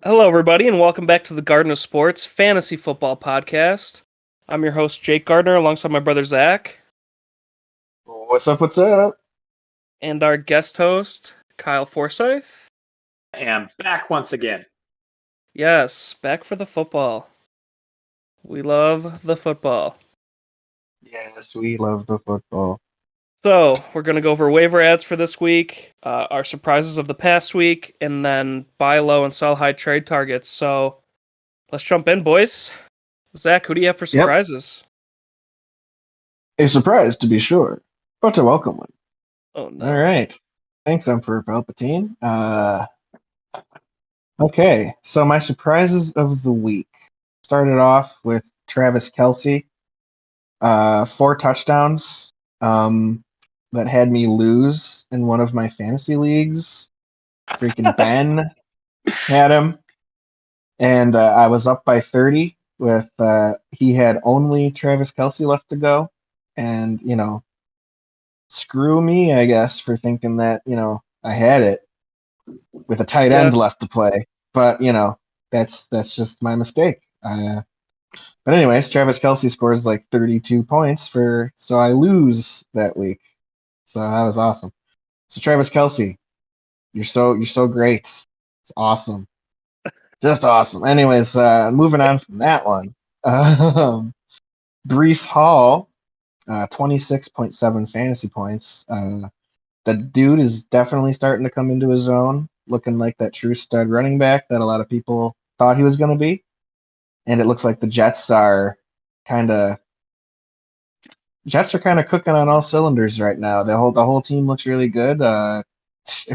Hello, everybody, and welcome back to the Garden of Sports Fantasy Football Podcast. I'm your host, Jake Gardner, alongside my brother, Zach. What's up, what's up? And our guest host, Kyle Forsythe. I am back once again. Yes, back for the football. We love the football. Yes, we love the football. So, we're going to go over waiver ads for this week, our surprises of the past week, and then buy low and sell high trade targets. So, let's jump in, boys. Zach, who do you have for surprises? A surprise, to be sure, but a welcome one. Oh, no. All right. Thanks, Emperor Palpatine. Okay, so my surprises of the week started off with Travis Kelce. 4 touchdowns. That had me lose in one of my fantasy leagues. Freaking Ben had him. And I was up by 30 with, he had only Travis Kelce left to go. And, screw me, I guess, for thinking that, I had it with a tight end left to play. But, that's just my mistake. But anyways, Travis Kelce scores like 32 points so I lose that week. So that was awesome. So Travis Kelce, you're so great. It's awesome. Just awesome. Anyways, moving on from that one. Breece Hall, 26.7 fantasy points. The dude is definitely starting to come into his own, looking like that true stud running back that a lot of people thought he was going to be. And it looks like the Jets are kind of cooking on all cylinders right now. The whole team looks really good.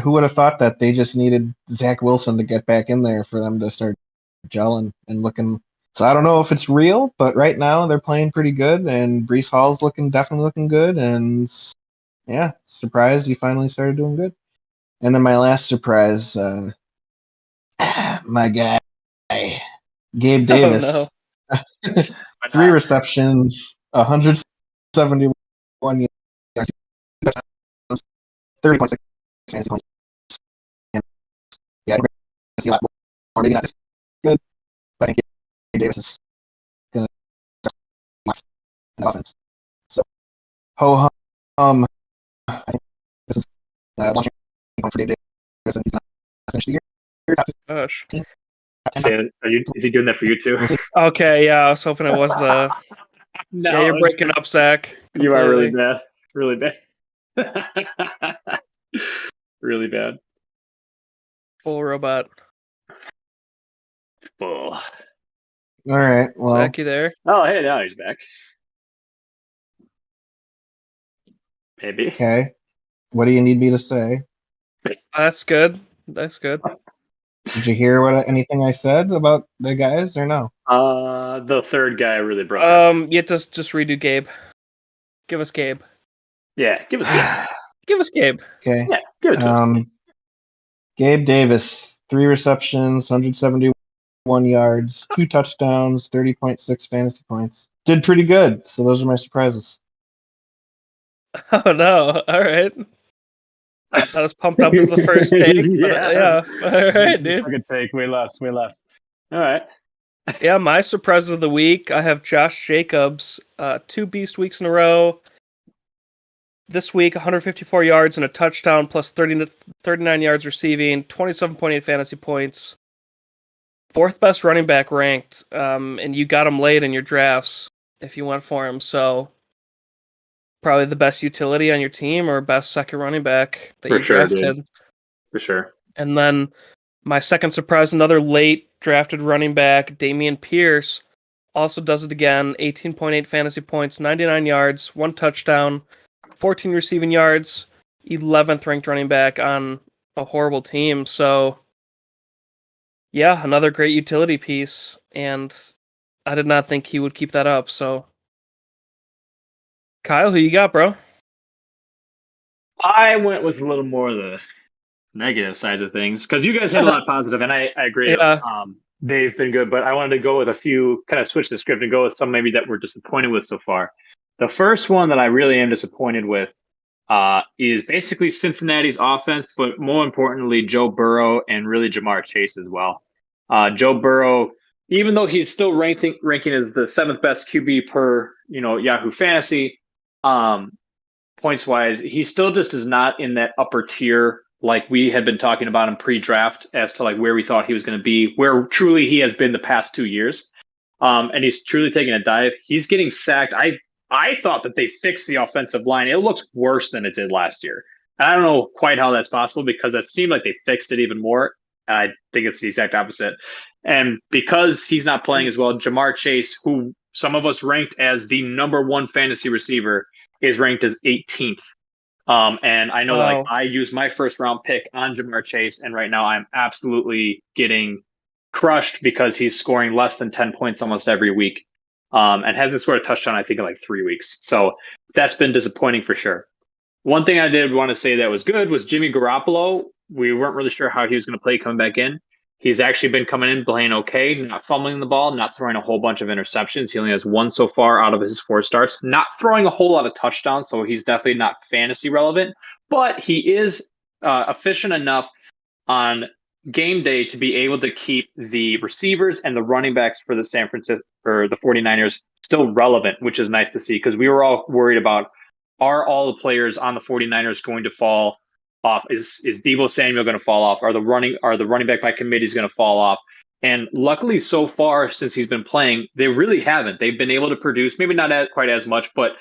Who would have thought that they just needed Zach Wilson to get back in there for them to start gelling and looking? So I don't know if it's real, but right now they're playing pretty good, and Breece Hall's definitely looking good. And yeah, surprised he finally started doing good. And then my last surprise, my guy, Gabe Davis. Oh, no. 3 receptions, 171 yards, 30.6 fantasy points. And yeah, I think we're going to see a lot more. Maybe not as good, but I think Gabe Davis is going to start in the offense. So, ho hum. I think this is launching point for Gabe Davis, and he's not finished the year. Gosh. Is he doing that for you too? Okay, yeah, I was hoping it was the... No, yeah, you're breaking up, Zach. Completely. You are really bad. Really bad. Really bad. Full robot. Full. All right, well. Zach, you there? Oh, hey, now he's back. Maybe. Okay. What do you need me to say? That's good. That's good. Did you hear anything I said about the guys or no? The third guy really broke up. Yeah, just redo Gabe. Give us Gabe. Yeah, give us Gabe. Give us Gabe. Okay. Yeah, give it to us. Gabe Davis, 3 receptions, 171 yards, 2 touchdowns, 30.6 fantasy points. Did pretty good. So those are my surprises. Oh no! All right. Not as pumped up as the first take. Yeah. All right, dude. Second take. We lost. All right. Yeah, my surprises of the week. I have Josh Jacobs, 2 beast weeks in a row. This week, 154 yards and a touchdown, plus 39 yards receiving, 27.8 fantasy points. 4th best running back ranked, and you got him late in your drafts if you went for him. So probably the best utility on your team or best second running back that you drafted. Dude. For sure. And then my second surprise, another late drafted running back, Dameon Pierce, also does it again. 18.8 fantasy points, 99 yards, 1 touchdown, 14 receiving yards, 11th ranked running back on a horrible team. So, yeah, another great utility piece, and I did not think he would keep that up. So, Kyle, who you got, bro? I went with a little more of the negative sides of things because you guys had a lot of positive, and I agree. Yeah. They've been good, but I wanted to go with a few, kind of switch the script and go with some maybe that we're disappointed with so far. The first one that I really am disappointed with is basically Cincinnati's offense, but more importantly, Joe Burrow and really Jamar Chase as well. Joe Burrow, even though he's still ranking as the seventh best QB per Yahoo Fantasy, points wise, he still just is not in that upper tier like we had been talking about him pre-draft as to like where we thought he was going to be, where truly he has been the past 2 years. And he's truly taking a dive. He's getting sacked. I thought that they fixed the offensive line. It looks worse than it did last year. I don't know quite how that's possible because it seemed like they fixed it even more. I think it's the exact opposite. And because he's not playing as well, Jamar Chase, who some of us ranked as the number one fantasy receiver, is ranked as 18th. And I know that like I used my first round pick on Jamar Chase, and right now I'm absolutely getting crushed because he's scoring less than 10 points almost every week. And hasn't scored a touchdown, I think, in like 3 weeks. So that's been disappointing for sure. One thing I did want to say that was good was Jimmy Garoppolo. We weren't really sure how he was going to play coming back in. He's actually been coming in playing okay, not fumbling the ball, not throwing a whole bunch of interceptions. He only has one so far out of his 4 starts, not throwing a whole lot of touchdowns, so he's definitely not fantasy relevant. But he is efficient enough on game day to be able to keep the receivers and the running backs for the San Francisco or the 49ers still relevant, which is nice to see because we were all worried about, are all the players on the 49ers going to fall off? Is Deebo Samuel going to fall off? Are the running back by committees going to fall off? And luckily, so far since he's been playing, they really haven't. They've been able to produce, maybe not quite as much, but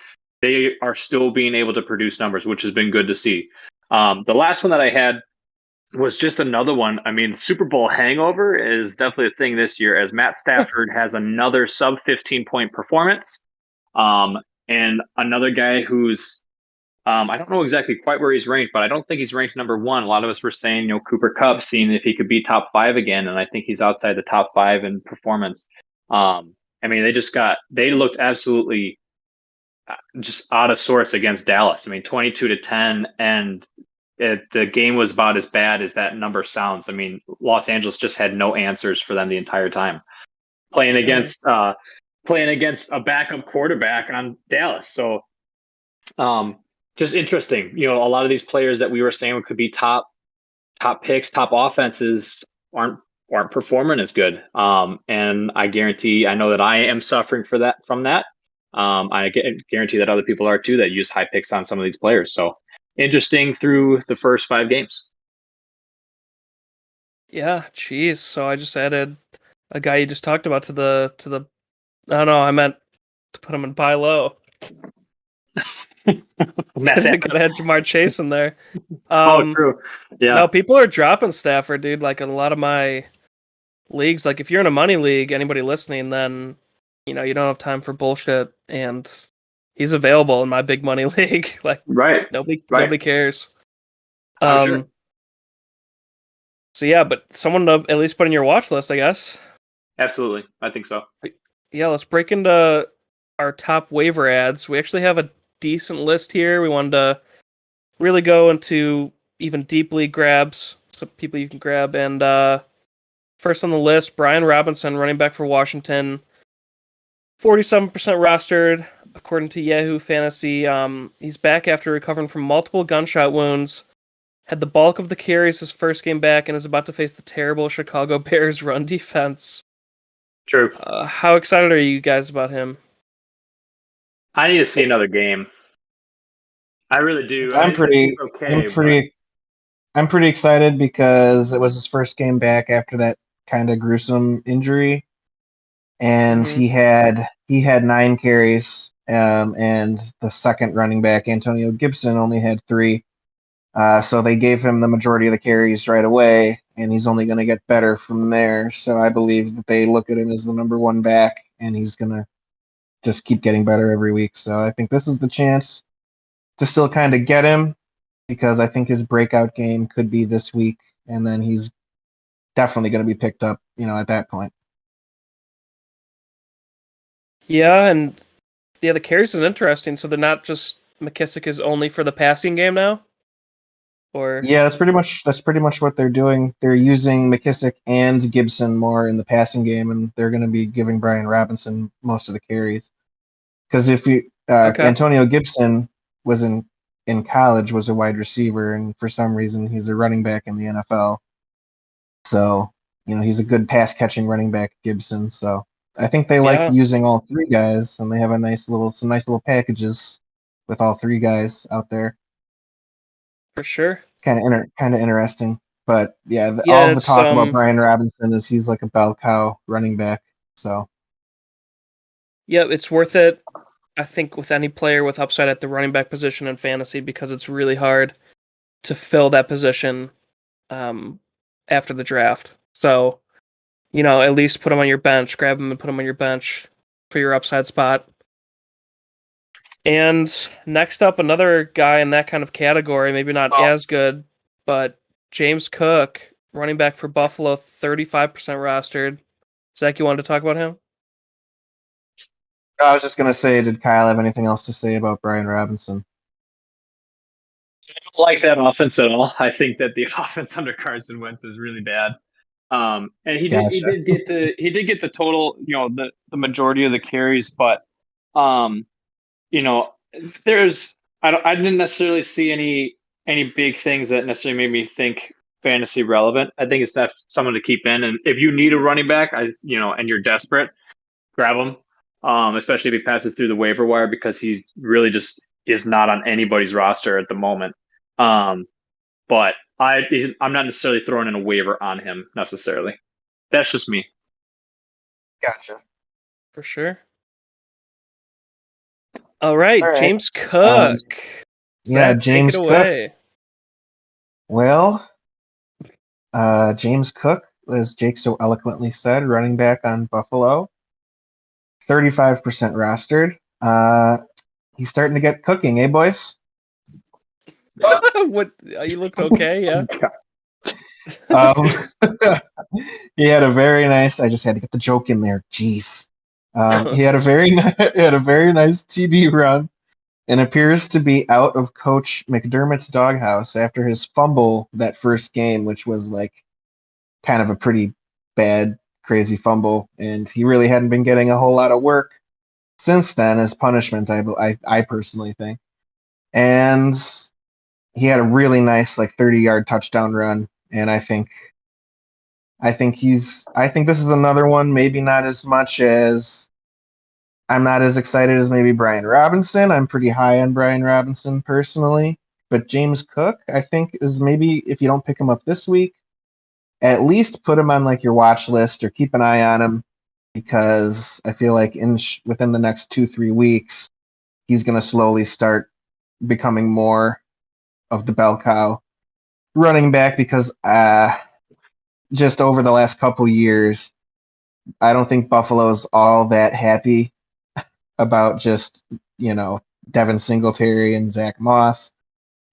they are still being able to produce numbers, which has been good to see. The last one that I had was just another one. I mean, Super Bowl hangover is definitely a thing this year as Matt Stafford has another sub 15-point performance. And another guy who's, I don't know exactly quite where he's ranked, but I don't think he's ranked number one. A lot of us were saying, Cooper Kupp, seeing if he could be top 5 again. And I think he's outside the top 5 in performance. I mean, they looked absolutely just out of sorts against Dallas. I mean, 22-10, and the game was about as bad as that number sounds. I mean, Los Angeles just had no answers for them the entire time. Playing against a backup quarterback on Dallas. So just interesting. A lot of these players that we were saying could be top picks, top offenses aren't performing as good. And I know that I am suffering from that. I guarantee that other people are too that use high picks on some of these players. So interesting through the first 5 games. Yeah, geez. So I just added a guy you just talked about to the. Oh no, I meant to put him in buy low. Gotta add Jamar Chase in there. True. Yeah. No, people are dropping Stafford, dude. Like in a lot of my leagues, like if you're in a money league, anybody listening, then you don't have time for bullshit, and he's available in my big money league. Like, right. Nobody cares. Sure. So yeah, but someone to at least put in your watch list, I guess. Absolutely, I think so. Yeah, let's break into our top waiver ads. We actually have a decent list here. We wanted to really go into even deep league grabs, some people you can grab. And first on the list, Brian Robinson, running back for Washington, 47% rostered according to Yahoo Fantasy. He's back after recovering from multiple gunshot wounds. Had the bulk of the carries his first game back and is about to face the terrible Chicago Bears run defense. True. How excited are you guys about him? I need to see another game. I really do. I'm pretty excited because it was his first game back after that kind of gruesome injury, and he had 9 carries, and the second running back, Antonio Gibson, only had 3. So they gave him the majority of the carries right away, and he's only going to get better from there. So I believe that they look at him as the number 1 back, and he's going to just keep getting better every week. So I think this is the chance to still kind of get him. because I think his breakout game could be this week, and then he's definitely going to be picked up, at that point. Yeah, and the carries is interesting. So they're not just McKissick is only for the passing game now, or Yeah, that's pretty much what they're doing. They're using McKissick and Gibson more in the passing game, and they're going to be giving Brian Robinson most of the carries. Because if you okay, Antonio Gibson was in college was a wide receiver, and for some reason he's a running back in the NFL. So he's a good pass catching running back, Gibson. So I think they like yeah, using all three guys, and they have some nice little packages with all three guys out there. for sure. Kind of interesting. But yeah, Yeah, all the it's talk about Brian Robinson is he's like a bell cow running back. So yeah, it's worth it. I think with any player with upside at the running back position in fantasy because it's really hard to fill that position after the draft. So, at least put him on your bench, grab him and put him on your bench for your upside spot. And next up, another guy in that kind of category, maybe not as good, but James Cook, running back for Buffalo, 35% rostered. Zach, you wanted to talk about him? I was just gonna say, did Kyle have anything else to say about Brian Robinson? I don't like that offense at all. I think that the offense under Carson Wentz is really bad. And Gotcha. he did get the total, the majority of the carries, but um, you know, I didn't necessarily see any big things that necessarily made me think fantasy relevant. I think it's not someone to keep in, and if you need a running back, and you're desperate, grab him. Especially if he passes through the waiver wire because he really just is not on anybody's roster at the moment. But I'm not necessarily throwing in a waiver on him necessarily. That's just me. Gotcha. For sure. All right, All right. James Cook. Yeah, Zach, take it James Cook. away. Well, James Cook, as Jake so eloquently said, running back on Buffalo, 35% rostered. He's starting to get cooking, eh, boys? What? You looked okay, yeah. Um, he had a very nice. I just had to get the joke in there. Jeez. He had a very nice TD run, and appears to be out of Coach McDermott's doghouse after his fumble that first game, which was like kind of a pretty bad, crazy fumble, and he really hadn't been getting a whole lot of work since then as punishment. I personally think, and he had a really nice like 30-yard touchdown run, and I think this is another one, maybe not as much as I'm not as excited as maybe Brian Robinson. I'm pretty high on Brian Robinson personally, but James Cook, I think, is maybe if you don't pick him up this week, at least put him on like your watch list or keep an eye on him because I feel like within the next 2-3 weeks, he's going to slowly start becoming more of the bell cow running back because just over the last couple years, I don't think Buffalo's all that happy about just, Devin Singletary and Zach Moss.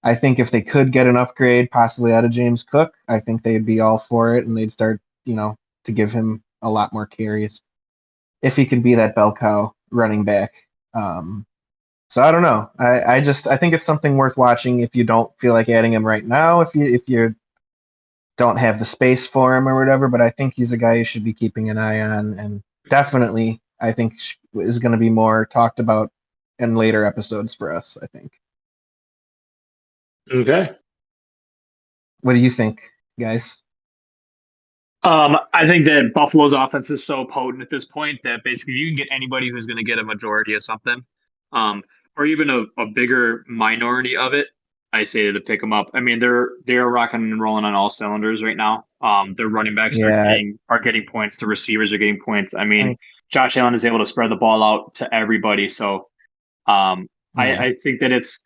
I think if they could get an upgrade possibly out of James Cook, I think they'd be all for it and they'd start, to give him a lot more carries if he could be that bell cow running back. So I don't know. I think it's something worth watching if you don't feel like adding him right now, if you don't have the space for him or whatever, but I think he's a guy you should be keeping an eye on, and definitely I think is going to be more talked about in later episodes for us, I think. Okay. What do you think, guys? I think that Buffalo's offense is so potent at this point that basically you can get anybody who's going to get a majority of something, or even a bigger minority of it. I say to pick them up. I mean, they're rocking and rolling on all cylinders right now. Their running backs Yeah, are getting points. The receivers are getting points. I mean, Josh Allen is able to spread the ball out to everybody. So, I think that it's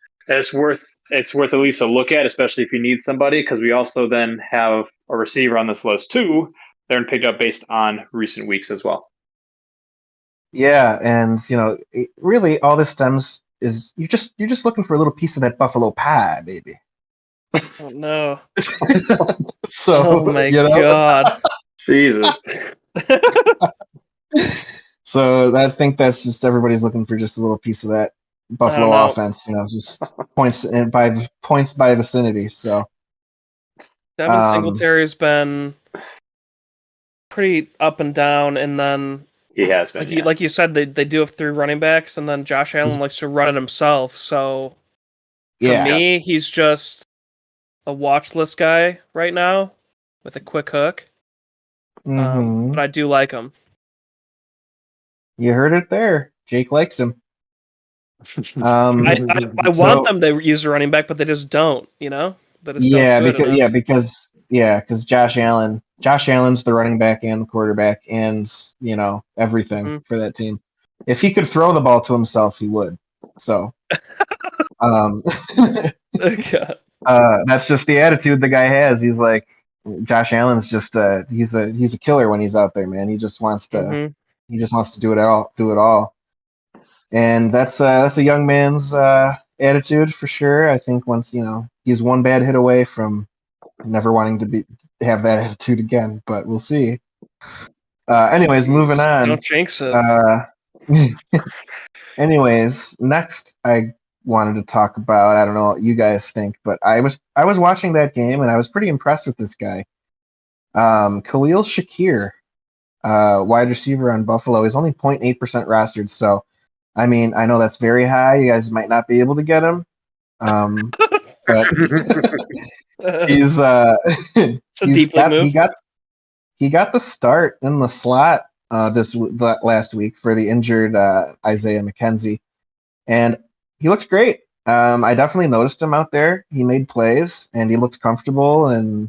worth at least a look at, especially if you need somebody, because we also then have a receiver on this list too. They're picked up based on recent weeks as well. yeah, and really all this stems is you're just looking for a little piece of that buffalo pie, baby. Oh no! So Oh my you know, god! Jesus. so I think that's just everybody's looking for just a little piece of that I don't Buffalo know. offense. You know, just points by vicinity. So Devin um, Singletary's been pretty up and down, and then He has been, yeah. like you said, they do have 3 running backs, and then Josh Allen likes to run it himself. So for yeah. me, he's just a watch list guy right now with a quick hook. Mm-hmm. But I do like him. You heard it there. Jake likes him. I want So them to use a running back, but they just don't. You know, they just don't yeah, do it enough. because Josh Allen's the running back and the quarterback, and you know everything Mhm. for that team. If he could throw the ball to himself, he would. So, um, God. that's just the attitude the guy has. He's like Josh Allen's just he's a killer when he's out there, man. Mhm. He just wants to do it all, and that's a young man's attitude for sure. I think once you know he's one bad hit away from never wanting to have that attitude again, but we'll see. Anyways, moving Jeez, on. don't jinx it. Anyways, next I wanted to talk about. I don't know what you guys think, but I was watching that game and I was pretty impressed with this guy. Khalil Shakir, wide receiver on Buffalo, is only 0.8% rostered. So, I mean, I know that's very high. You guys might not be able to get him, but he's It's a deep league move. he got the start in the slot last week for the injured Isaiah McKenzie, and he looks great. I definitely noticed him out there. He made plays and he looked comfortable and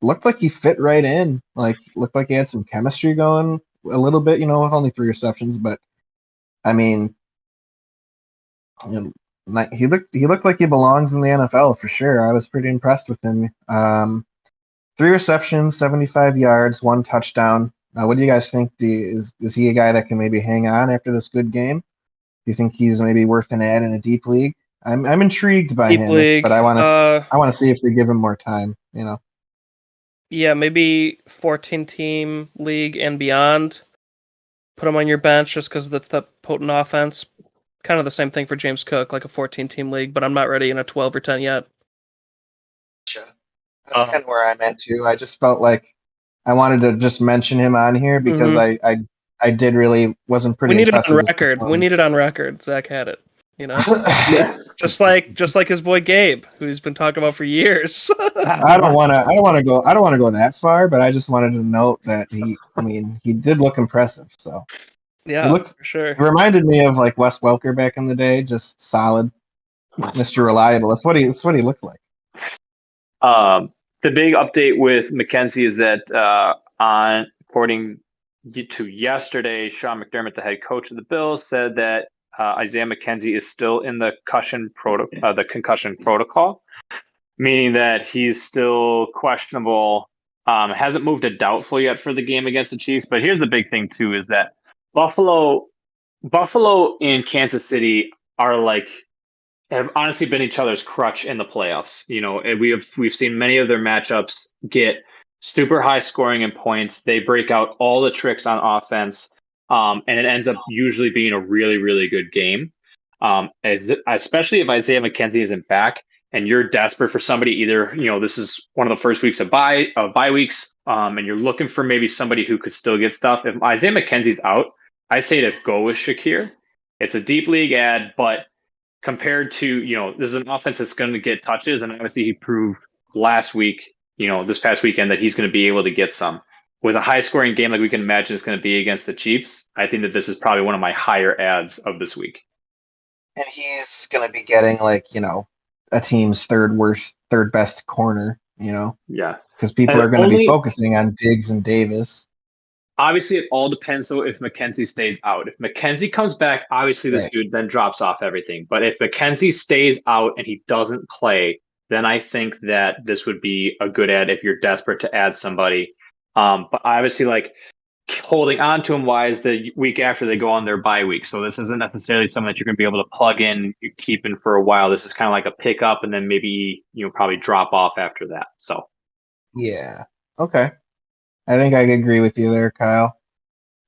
looked like he fit right in. Like looked like he had some chemistry going a little bit, you know, with only 3 receptions. But I mean, you know, he looked like he belongs in the NFL for sure. I was pretty impressed with him. 3 receptions, 75 yards, 1 touchdown. What do you guys think? Is he a guy that can maybe hang on after this good game? Do you think he's maybe worth an ad in a deep league? I'm intrigued by Deep him, league. but I want to see if they give him more time. You know. Yeah, maybe 14-team league and beyond. Put him on your bench just because that's the potent offense. Kind of the same thing for James Cook, like a 14-team league, but I'm not ready in a 12 or 10 yet. Gotcha. That's kind of where I'm at too. I just felt like I wanted to just mention him on here because I did really wasn't pretty We need it impressed on with his record. We performance. need it on record. Zach had it, you know. Yeah. just like his boy Gabe, who he's been talking about for years. I don't want to go that far, but I just wanted to note that he did look impressive. So he Yeah, looks for sure. he reminded me of like Wes Welker back in the day, just solid, Mr. Reliable. That's what he looked like. The big update with McKenzie is that according to yesterday, Sean McDermott, the head coach of the Bills, said that Isaiah McKenzie is still in the concussion protocol, meaning that he's still questionable. Hasn't moved to doubtful yet for the game against the Chiefs. But here's the big thing too: is that Buffalo and Kansas City are like have honestly been each other's crutch in the playoffs. You know, and we've seen many of their matchups get super high scoring and points. They break out all the tricks on offense, and it ends up usually being a really, really good game. Especially if Isaiah McKenzie isn't back and you're desperate for somebody, either, you know, this is one of the first weeks of bye weeks, and you're looking for maybe somebody who could still get stuff. If Isaiah McKenzie's out, I say to go with Shakir. It's a deep league ad, but compared to, you know, this is an offense that's going to get touches, and obviously he proved last week, you know, this past weekend, that he's going to be able to get some. With a high scoring game like we can imagine it's going to be against the Chiefs, I think that this is probably one of my higher ads of this week. And he's gonna be getting like, you know, a team's third best corner, you know. Yeah. Because people are going to be focusing on Diggs and Davis. Obviously, it all depends, though, if McKenzie stays out. If McKenzie comes back, obviously this dude then drops off everything. But if McKenzie stays out and he doesn't play, then I think that this would be a good ad if you're desperate to add somebody. But obviously, like, holding on to him wise the week after they go on their bye week. So this isn't necessarily something that you're going to be able to plug in, keep in for a while. This is kind of like a pick up and then maybe, probably drop off after that. So. Yeah. Okay. I think I agree with you there, Kyle.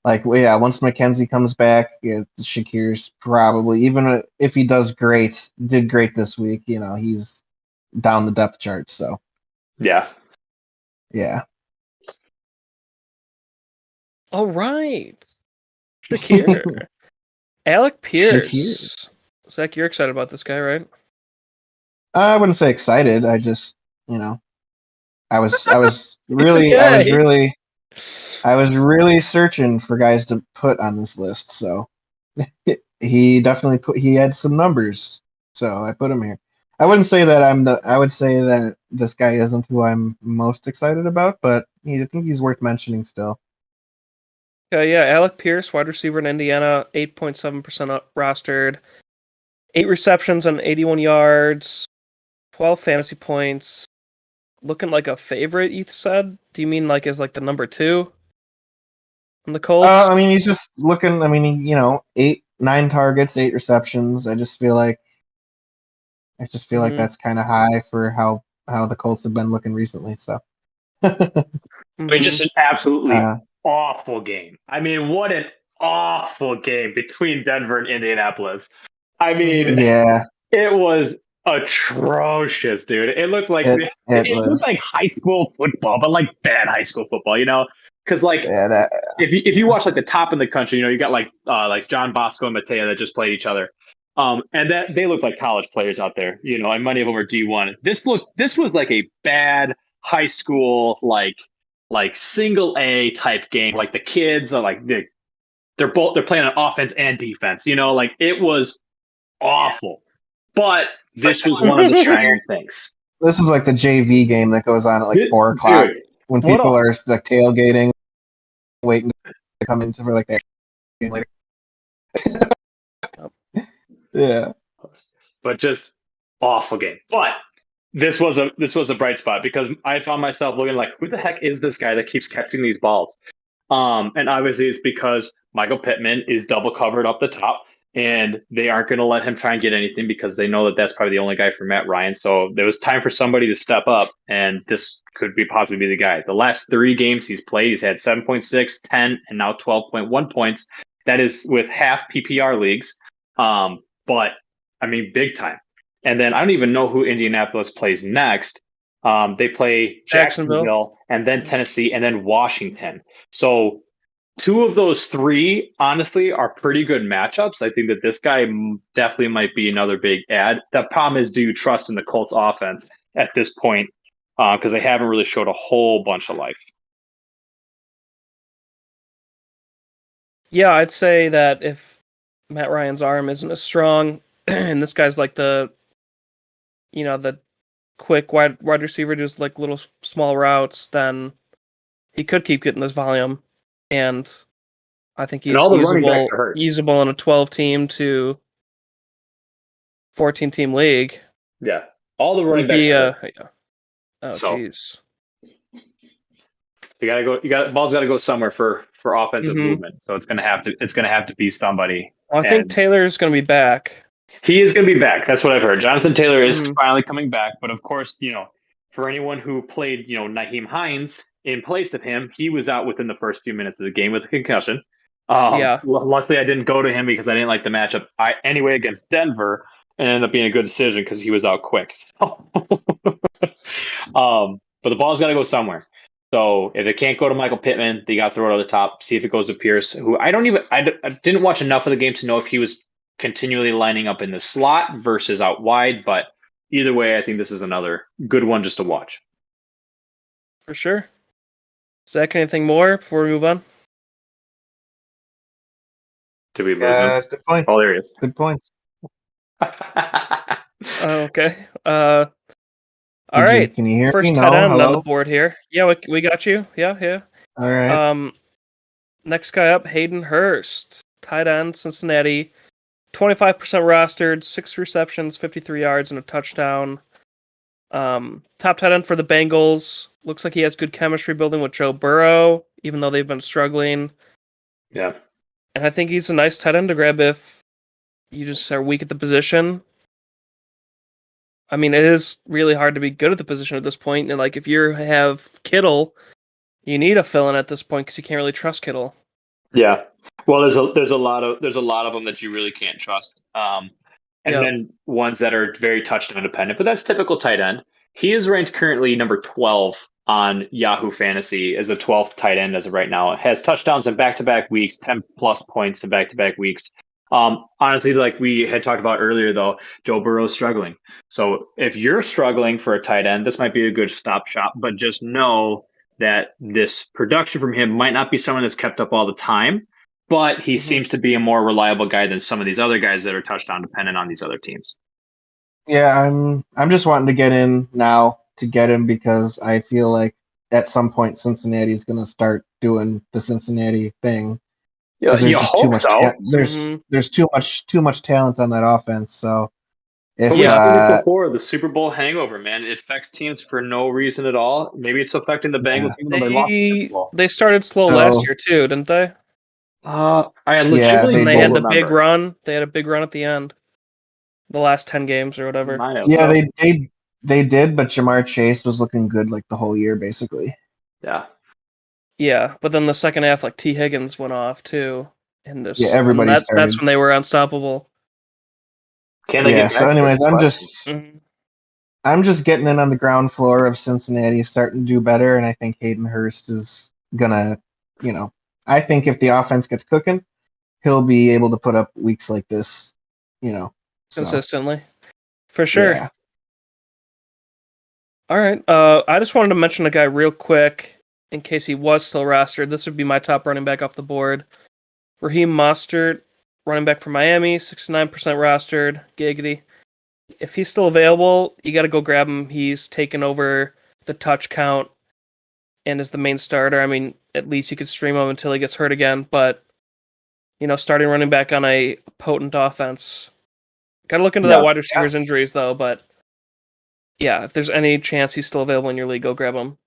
Like, well, yeah, once McKenzie comes back, Shakir's probably, even if he did great this week, he's down the depth chart. So, yeah. All right. Shakir. Alec Pierce. Shakir. Zach, you're excited about this guy, right? I wouldn't say excited. I just, I was really searching for guys to put on this list. So he had some numbers. So I put him here. I wouldn't say that I would say that this guy isn't who I'm most excited about, but I think he's worth mentioning still. Yeah, Alec Pierce, wide receiver in Indiana, 8.7% rostered, 8 receptions on 81 yards, 12 fantasy points. Looking like a favorite, you said? Do you mean like as like the number 2 on the Colts? I mean, he's just looking. I mean, 9 targets, 8 receptions. I just feel like that's kind of high for how the Colts have been looking recently. So, I mean, just an absolutely awful game. I mean, what an awful game between Denver and Indianapolis. I mean, yeah, it was atrocious, dude. It looked like it looked like high school football, but like bad high school football, Because if you watch like the top in the country, you got like John Bosco and Mateo that just played each other, and that they look like college players out there, and many of them are D1. This was like a bad high school like single A type game. Like the kids are like they're playing on offense and defense. Like it was awful. But this was one of the shining things. This is like the JV game that goes on at like 4 o'clock when people are like tailgating, waiting to come into for like that game later. Yeah, but just awful game. But this was a bright spot because I found myself looking like, who the heck is this guy that keeps catching these balls? And obviously it's because Michael Pittman is double covered up the top. And they aren't going to let him try and get anything because they know that that's probably the only guy for Matt Ryan. So there was time for somebody to step up, and this could possibly be the guy. The last 3 games he's played, he's had 7.6, 10, and now 12.1 points. That is with half PPR leagues. But, I mean, big time. And then I don't even know who Indianapolis plays next. They play Jacksonville, and then Tennessee, and then Washington. So 2 of those 3, honestly, are pretty good matchups. I think that this guy definitely might be another big add. The problem is, do you trust in the Colts offense at this point? Because they haven't really showed a whole bunch of life. Yeah, I'd say that if Matt Ryan's arm isn't as strong, and this guy's like the quick wide receiver, does like little small routes, then he could keep getting this volume. And I think he's usable in a 12-team to 14-team league. Yeah, all the running backs are hurt. Yeah. Oh, jeez. Ball's got to go somewhere for offensive movement. So it's gonna have to be somebody. Well, I think Taylor's gonna be back. He is gonna be back. That's what I've heard. Jonathan Taylor is finally coming back, but of course, for anyone who played, Nyheim Hines in place of him, he was out within the first few minutes of the game with a concussion. Luckily, I didn't go to him because I didn't like the matchup anyway against Denver, and it ended up being a good decision because he was out quick. But the ball's got to go somewhere. So if it can't go to Michael Pittman, they got to throw it over the top. See if it goes to Pierce, who I didn't watch enough of the game to know if he was continually lining up in the slot versus out wide. But either way, I think this is another good one just to watch. For sure. Zach, anything more before we move on? Did we lose him? Good points. Oh, there he is. Good points. Okay. All right. Can you hear First me? tight end Hello? on the board here. Yeah, we got you. Yeah. All right. Next guy up, Hayden Hurst, tight end, Cincinnati, 25% rostered, 6 receptions, 53 yards, and a touchdown. Top tight end for the Bengals. Looks like he has good chemistry building with Joe Burrow. even though they've been struggling. Yeah. And I think he's a nice tight end to grab if you just are weak at the position. I mean, it is really hard to be good at the position at this point. And like, if you have Kittle, you need a fill-in at this point because you can't really trust Kittle. Yeah. Well, there's a lot of them that you really can't trust. And then ones that are very touchdown dependent, but that's typical tight end. He is ranked currently number 12 on Yahoo Fantasy as a 12th tight end as of right now. Has touchdowns in back-to-back weeks, 10 plus points in back-to-back weeks. Honestly, like we had talked about earlier, though, Joe Burrow's struggling. So if you're struggling for a tight end, this might be a good stop shop, but just know that this production from him might not be someone that's kept up all the time, but he seems to be a more reliable guy than some of these other guys that are touchdown dependent on these other teams. Yeah, I'm just wanting to get in now to get him because I feel like at some point Cincinnati's going to start doing the Cincinnati thing. Yeah, there's just too much. There's too much talent on that offense. So if we've seen it before, the Super Bowl hangover, man, it affects teams for no reason at all. Maybe it's affecting the Bengals. They started slow last year too, didn't they? They had the big run. They had a big run at the end. The last 10 games or whatever. Yeah, they did, but Jamar Chase was looking good like the whole year, basically. Yeah. Yeah, but then the second half, like T. Higgins went off too. Everybody started. That's when they were unstoppable. So anyways, I'm just getting in on the ground floor of Cincinnati, starting to do better, and I think Hayden Hurst is gonna, I think if the offense gets cooking, he'll be able to put up weeks like this, consistently, for sure. Yeah. All right. I just wanted to mention a guy real quick in case he was still rostered. This would be my top running back off the board. Raheem Mostert, running back from Miami, 69% rostered. Giggity. If he's still available, you got to go grab him. He's taken over the touch count and is the main starter. I mean, at least you could stream him until he gets hurt again. But, starting running back on a potent offense. Got to look into that wide receivers injuries, though. But, yeah, if there's any chance he's still available in your league, go grab him.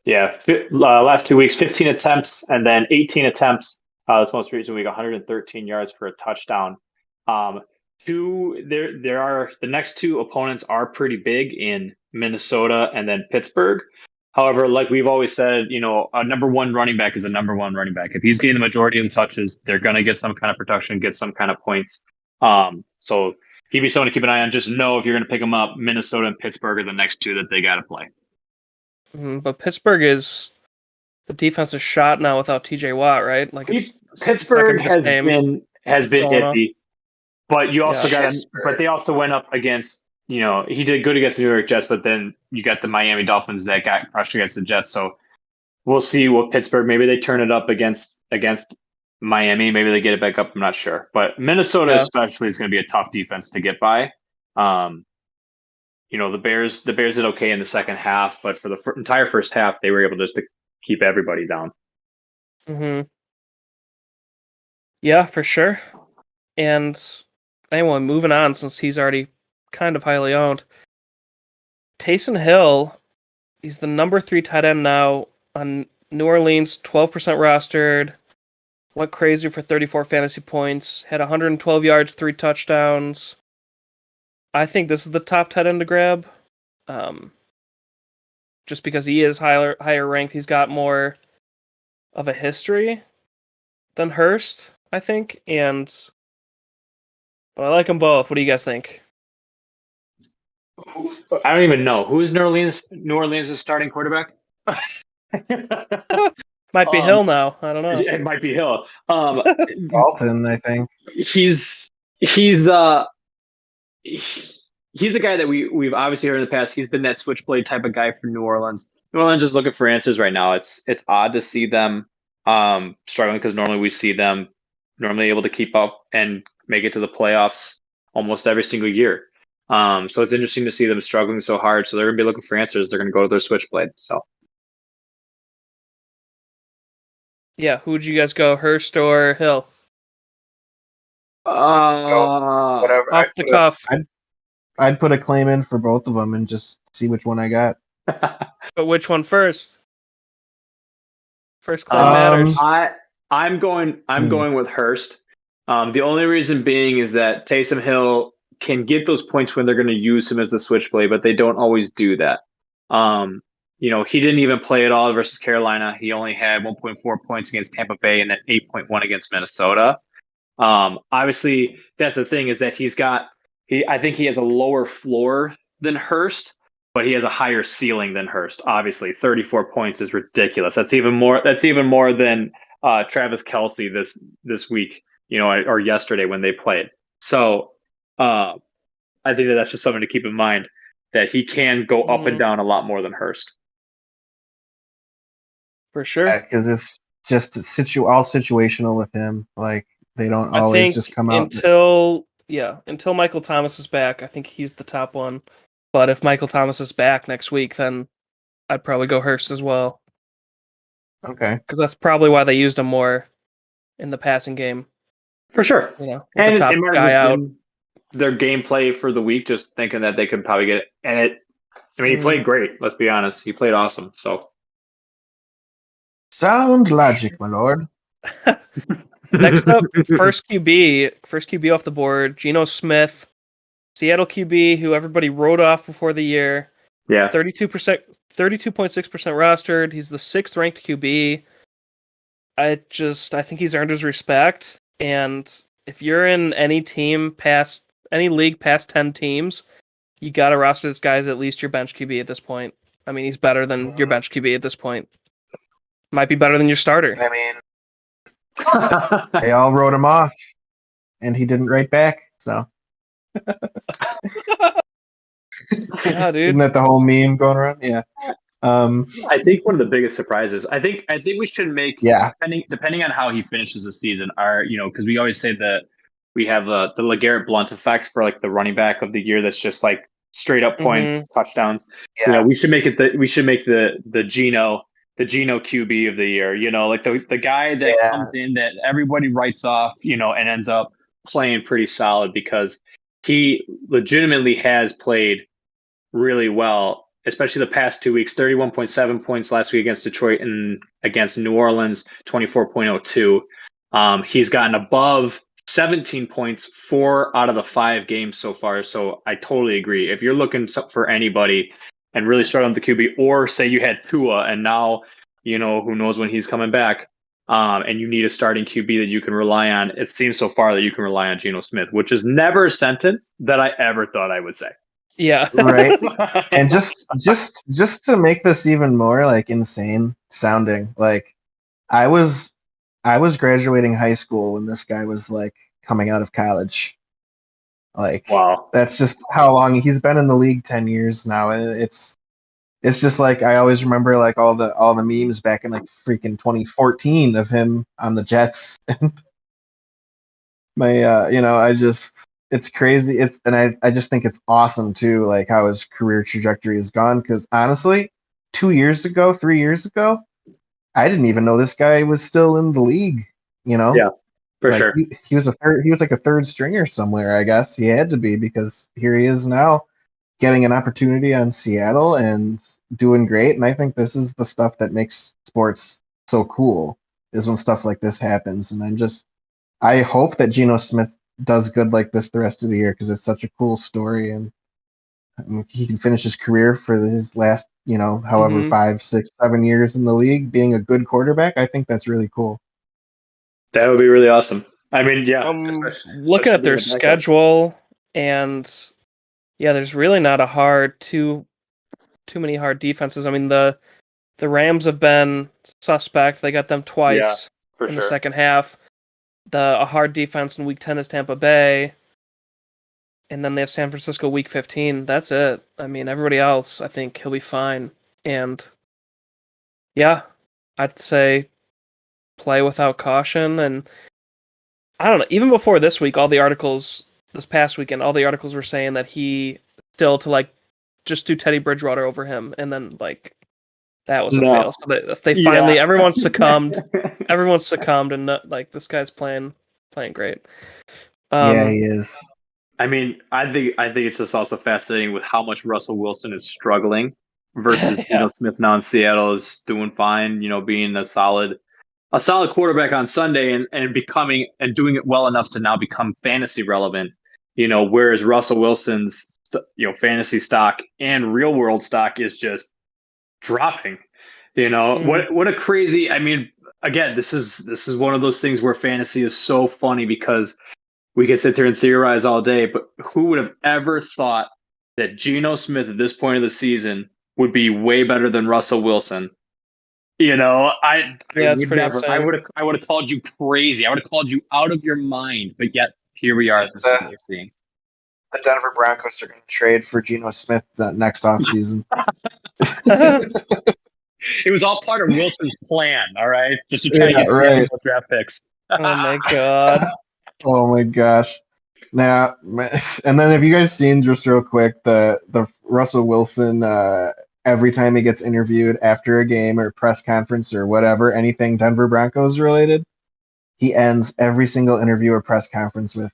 Yeah, last 2 weeks, 15 attempts and then 18 attempts. This most recent week, 113 yards for a touchdown. There are the next two opponents are pretty big in Minnesota and then Pittsburgh. However, like we've always said, a number one running back is a number one running back. If he's getting the majority of the touches, they're going to get some kind of production, get some kind of points. So he'd be someone to keep an eye on. Just know if you're going to pick him up, Minnesota and Pittsburgh are the next two that they got to play. But Pittsburgh the defense is shot now without TJ Watt, right? Like Pittsburgh has been iffy, but you also but they also went up against, he did good against the New York Jets, but then you got the Miami Dolphins that got crushed against the Jets. So we'll see what Pittsburgh, maybe they turn it up against Miami, maybe they get it back up. I'm not sure, but Minnesota especially is going to be a tough defense to get by. The Bears did okay in the second half, but for the entire first half, they were able just to keep everybody down. Yeah, for sure. And anyway, moving on, since he's already kind of highly owned. Tayson Hill, he's the number 3 tight end now on New Orleans, 12% rostered. Went crazy for 34 fantasy points. Had 112 yards, 3 touchdowns. I think this is the top tight end to grab. Just because he is higher ranked, he's got more of a history than Hurst, I think. But I like them both. What do you guys think? I don't even know. Who is New Orleans' starting quarterback? Might be Hill now. I don't know. It might be Hill. Dalton, I think. He's a guy that we've obviously heard in the past. He's been that switchblade type of guy for New Orleans. New Orleans is looking for answers right now. It's odd to see them struggling because normally we see them able to keep up and make it to the playoffs almost every single year. So it's interesting to see them struggling so hard. So they're going to be looking for answers. They're going to go to their switchblade. So. Yeah, who would you guys go, Hurst or Hill? Whatever. Off the cuff. I'd put a claim in for both of them and just see which one I got. But which one first? First claim matters. I'm going with Hurst. The only reason being is that Taysom Hill can get those points when they're going to use him as the switchblade, but they don't always do that. He didn't even play at all versus Carolina. He only had 1.4 points against Tampa Bay and then 8.1 against Minnesota. Obviously, that's the thing is that I think he has a lower floor than Hurst, but he has a higher ceiling than Hurst. Obviously, 34 points is ridiculous. That's even more than Travis Kelce this week, or yesterday when they played. So I think that's just something to keep in mind, that he can go up and down a lot more than Hurst. For sure. Because it's just all situational with him. Like, they don't always just come out. Until Michael Thomas is back, I think he's the top one. But if Michael Thomas is back next week, then I'd probably go Hurst as well. Okay. Because that's probably why they used him more in the passing game. For sure. With and the top it might guy out. Their gameplay for the week, just thinking that they could probably get it. And he played great. Let's be honest. He played awesome. So. Sound logic, my lord. Next up, first QB off the board, Geno Smith, Seattle QB, who everybody wrote off before the year. Yeah. 32%, 32.6% rostered. He's the 6th ranked QB. I think he's earned his respect. And if you're in any league past 10 teams, you got to roster this guy as at least your bench QB at this point. I mean, he's better than your bench QB at this point. Might be better than your starter. I mean, they all wrote him off, and he didn't write back. So, yeah, dude. Isn't that the whole meme going around? Yeah. I think one of the biggest surprises. I think we should make. Yeah. Depending on how he finishes the season, because we always say that we have the LeGarrette Blount effect for like the running back of the year. That's just like straight up points, touchdowns. Yeah. We should make the Gino. The Geno QB of the year, like the guy that comes in that everybody writes off, and ends up playing pretty solid because he legitimately has played really well, especially the past 2 weeks. 31.7 points last week against Detroit and against New Orleans, 24.02. He's gotten above 17 points 4 out of the 5 games so far. So I totally agree. If you're looking for anybody and really struggling with the QB, or say you had Tua and now, who knows when he's coming back, and you need a starting QB that you can rely on, it seems so far that you can rely on Geno Smith, which is never a sentence that I ever thought I would say. Yeah. Right. And just to make this even more like insane sounding, like I was graduating high school when this guy was like coming out of college. Like, wow, that's just how long he's been in the league. 10 years now. It's just like I always remember like all the memes back in like freaking 2014 of him on the Jets. And it's crazy. I just think it's awesome too, like how his career trajectory has gone. Because honestly, 3 years ago, I didn't even know this guy was still in the league. Yeah. For like, sure. He was like a third stringer somewhere, I guess. He had to be, because here he is now getting an opportunity on Seattle and doing great. And I think this is the stuff that makes sports so cool, is when stuff like this happens. And I hope that Geno Smith does good like this the rest of the year, because it's such a cool story. And he can finish his career for his last, however, 5, 6, 7 years in the league being a good quarterback. I think that's really cool. That would be really awesome. I mean, yeah. Looking at their schedule, and there's really not too many hard defenses. I mean, the Rams have been suspect. They got them twice in the second half. A hard defense in Week 10 is Tampa Bay, and then they have San Francisco Week 15. That's it. I mean, everybody else, I think he'll be fine. And I'd say play without caution. And I don't know, even before this week, this past weekend, all the articles were saying that he still to like just do Teddy Bridgewater over him, and then like that was a fail. So they finally everyone succumbed, and like this guy's playing great. Yeah, he is. I mean, I think it's just also fascinating with how much Russell Wilson is struggling versus Geno Smith now in Seattle is doing fine. Being a solid quarterback on Sunday and becoming and doing it well enough to now become fantasy relevant. Whereas Russell Wilson's fantasy stock and real world stock is just dropping. What a crazy. I mean, again, this is one of those things where fantasy is so funny because we could sit there and theorize all day, but who would have ever thought that Geno Smith at this point of the season would be way better than Russell Wilson? I would never. I would have called you crazy. I would have called you out of your mind. But yet here we are. This is what we're seeing. The Denver Broncos are going to trade for Geno Smith the next offseason. It was all part of Wilson's plan. All right, just to try to get draft picks. Oh my god. Oh my gosh. Now, and then have you guys seen, just real quick, the Russell Wilson, every time he gets interviewed after a game or press conference or whatever, anything Denver Broncos related, he ends every single interview or press conference with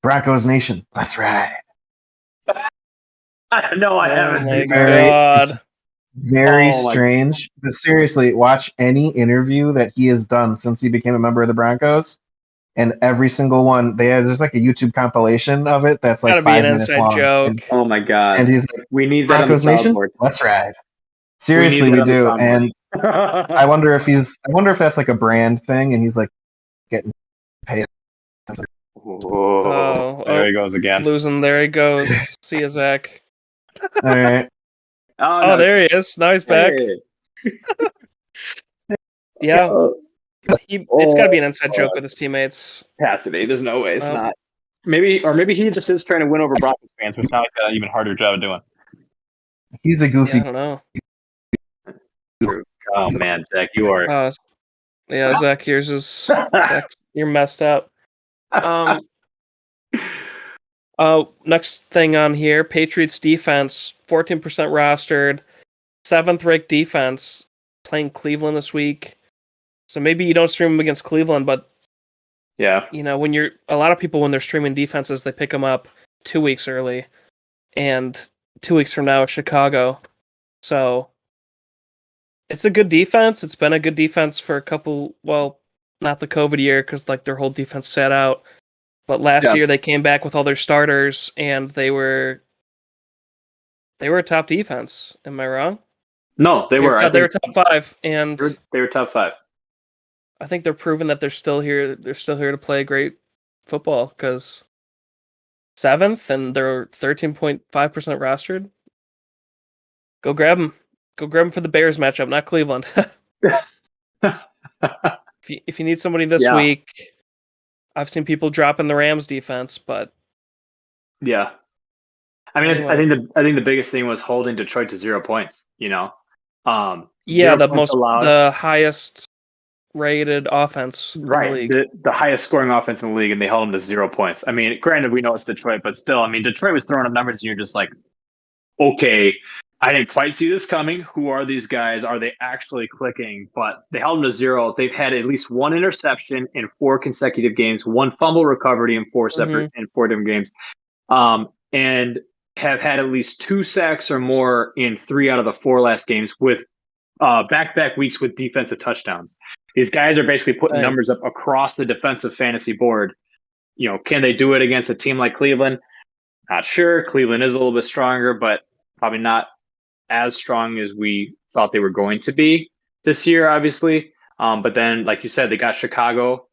Broncos Nation. That's right. No, I haven't. Oh my god. Very strange. But seriously, watch any interview that he has done since he became a member of the Broncos. And every single one, there's like a YouTube compilation of it that's like 5 minutes long. Joke. Oh my god! And he's like, "We need that Broncos Nation. Let's ride." Seriously, we do. And I wonder if that's like a brand thing, and he's like getting paid. There he goes again. Losing. There he goes. See you, Zach. All right. Oh, there he is. Now he's back. Yeah. It's got to be an inside joke with his teammates. Has to be. There's no way it's not. Maybe he just is trying to win over Broncos fans, which now he's got an even harder job of doing. He's a goofy. I don't know. Oh man, Zach, you are. Zach, here's his text. You're messed up. Next thing on here, Patriots defense, 14% rostered, 7th ranked defense, playing Cleveland this week. So maybe you don't stream them against Cleveland, but yeah, when a lot of people, when they're streaming defenses, they pick them up 2 weeks early, and 2 weeks from now it's Chicago. So it's a good defense. It's been a good defense for a couple. Well, not the COVID year because like their whole defense sat out, but last year they came back with all their starters and they were a top defense. Am I wrong? No, they were. They were top 5, and they were top 5. I think they're proving that they're still here. They're still here to play great football because 7th and they're 13.5% rostered. Go grab them. Go grab them for the Bears matchup, not Cleveland. If you need somebody this week, I've seen people drop in the Rams defense, but yeah. I mean, anyway. I think the biggest thing was holding Detroit to 0 points. The highest rated offense in the league. The highest scoring offense in the league, and they held them to 0 points. I mean, granted, we know it's Detroit, but still, I mean, Detroit was throwing up numbers, and you're just like, okay, I didn't quite see this coming. Who are these guys? Are they actually clicking? But they held them to 0. They've had at least 1 interception in 4 consecutive games, 1 fumble recovery in 4 different games, and have had at least 2 sacks or more in 3 out of the 4 last games with back-to-back weeks with defensive touchdowns. These guys are basically putting numbers up across the defensive fantasy board. Can they do it against a team like Cleveland? Not sure. Cleveland is a little bit stronger, but probably not as strong as we thought they were going to be this year, obviously. But then, like you said, they got Chicago.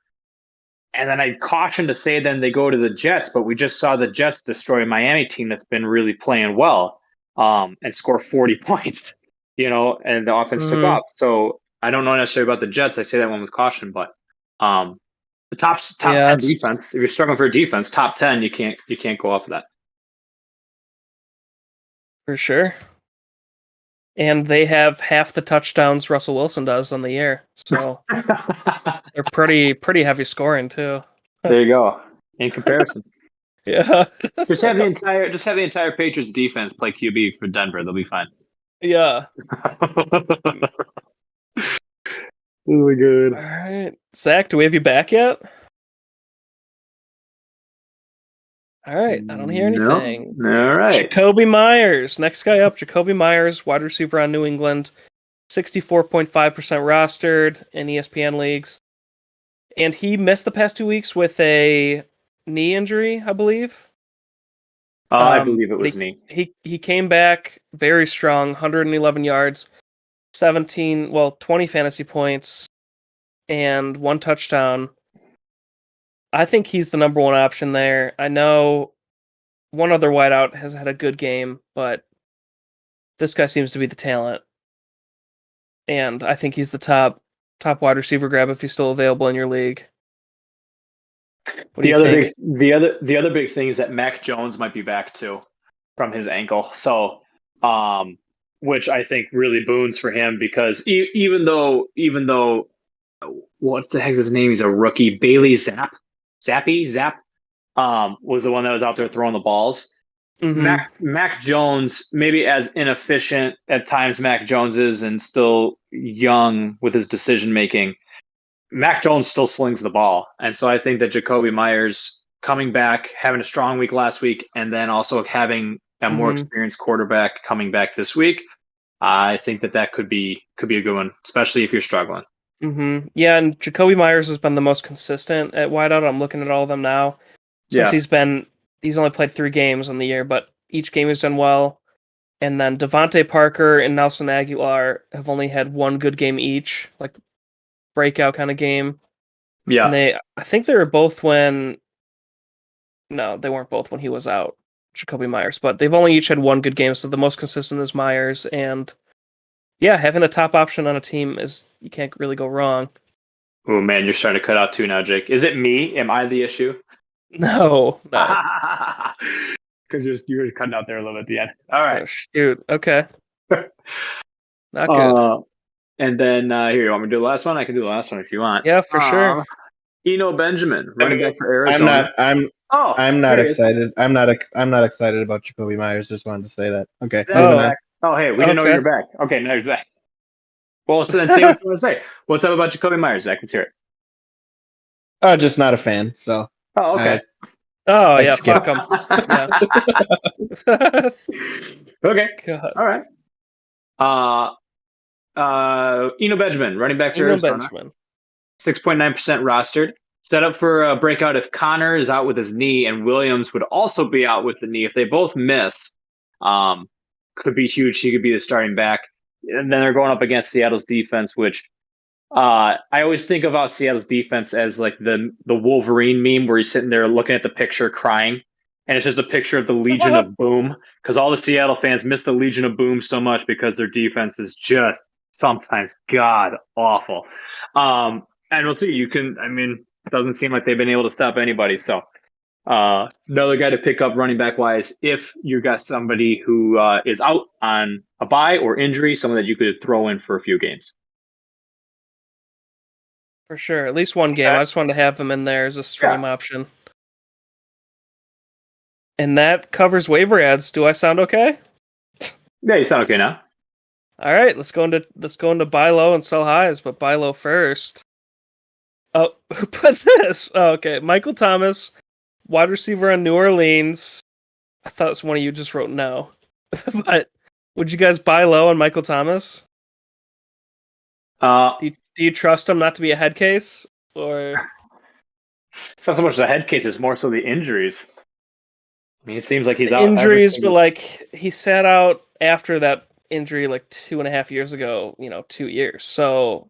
And then I caution to say then they go to the Jets, but we just saw the Jets destroy a Miami team that's been really playing well and score 40 points, and the offense took off. So I don't know necessarily about the Jets. I say that one with caution, but the top 10 defense, if you're struggling for a defense, top 10, you can't go off of that. For sure. And they have half the touchdowns Russell Wilson does on the year. So they're pretty heavy scoring too. There you go. In comparison. Yeah. Just have the entire Patriots defense play QB for Denver. They'll be fine. Yeah. Really good. All right. Zach, do we have you back yet? All right, I don't hear No. anything. All right. Jacoby Myers, next guy up. Jacoby Myers, wide receiver on New England, 64.5% rostered in ESPN leagues, and he missed the past 2 weeks with a knee injury, I believe. I believe it was me. He came back very strong, 111 yards, 20 fantasy points, and 1 touchdown. I think he's the number one option there. I know one other wideout has had a good game, but this guy seems to be the talent. And I think he's the top wide receiver grab if he's still available in your league. What do you think? The other big thing is that Mac Jones might be back too from his ankle. So, which I think really boons for him because even though what the heck is his name? He's a rookie. Bailey Zapp was the one that was out there throwing the balls. Mm-hmm. Mac Jones, maybe as inefficient at times Mac Jones is and still young with his decision making, Mac Jones still slings the ball. And so I think that Jacoby Myers coming back, having a strong week last week, and then also having a more experienced quarterback coming back this week, I think that could be a good one, especially if you're struggling. Mm-hmm. Yeah, and Jacoby Myers has been the most consistent at wideout. I'm looking at all of them now. Since he's only played 3 games on the year, but each game he's done well. And then Devontae Parker and Nelson Aguilar have only had 1 good game each, like breakout kind of game. Yeah. And I think they were both no, they weren't both when he was out, Jacoby Myers, but they've only each had 1 good game, so the most consistent is Myers. And yeah, having a top option on a team you can't really go wrong. Oh man, you're starting to cut out too now, Jake. Is it me? Am I the issue? No. Because you were cutting out there a little bit at the end. All right. Oh, shoot. Okay. Not good. And then here, you want me to do the last one? I can do the last one if you want. Yeah, for sure. Eno Benjamin, running back for Arizona. I'm not excited. I'm not excited about Jacoby Myers. Just wanted to say that. Okay. Hey, we didn't know you were back. Okay, now you're back. Well, so then say what you want to say. What's up about Jacoby Myers, Zach? Let's hear it. Oh, just not a fan. So. Oh, okay. Fuck him. Yeah. Okay. God. All right. Eno Benjamin, running back for Arizona. 6.9% rostered. Set up for a breakout if Connor is out with his knee and Williams would also be out with the knee. If they both miss, could be huge. He could be the starting back. And then they're going up against Seattle's defense, which I always think about Seattle's defense as like the Wolverine meme where he's sitting there looking at the picture crying. And it's just a picture of the Legion of Boom because all the Seattle fans miss the Legion of Boom so much because their defense is just sometimes god awful. And we'll see. It doesn't seem like they've been able to stop anybody. So another guy to pick up running back wise if you got somebody who is out on a bye or injury, someone that you could throw in for a few games. For sure. At least 1 game. I just wanted to have him in there as a stream option. And that covers waiver ads. Do I sound okay? Yeah, you sound okay now. All right, let's go into buy low and sell highs, but buy low first. Oh, who put this? Oh, okay. Michael Thomas, wide receiver on New Orleans. I thought it was one of you just wrote no. But would you guys buy low on Michael Thomas? Do you trust him not to be a head case? Or it's not so much the head case, it's more so the injuries. I mean, it seems like he's out. Injuries, but like he sat out after that injury like 2.5 years ago, 2 years. So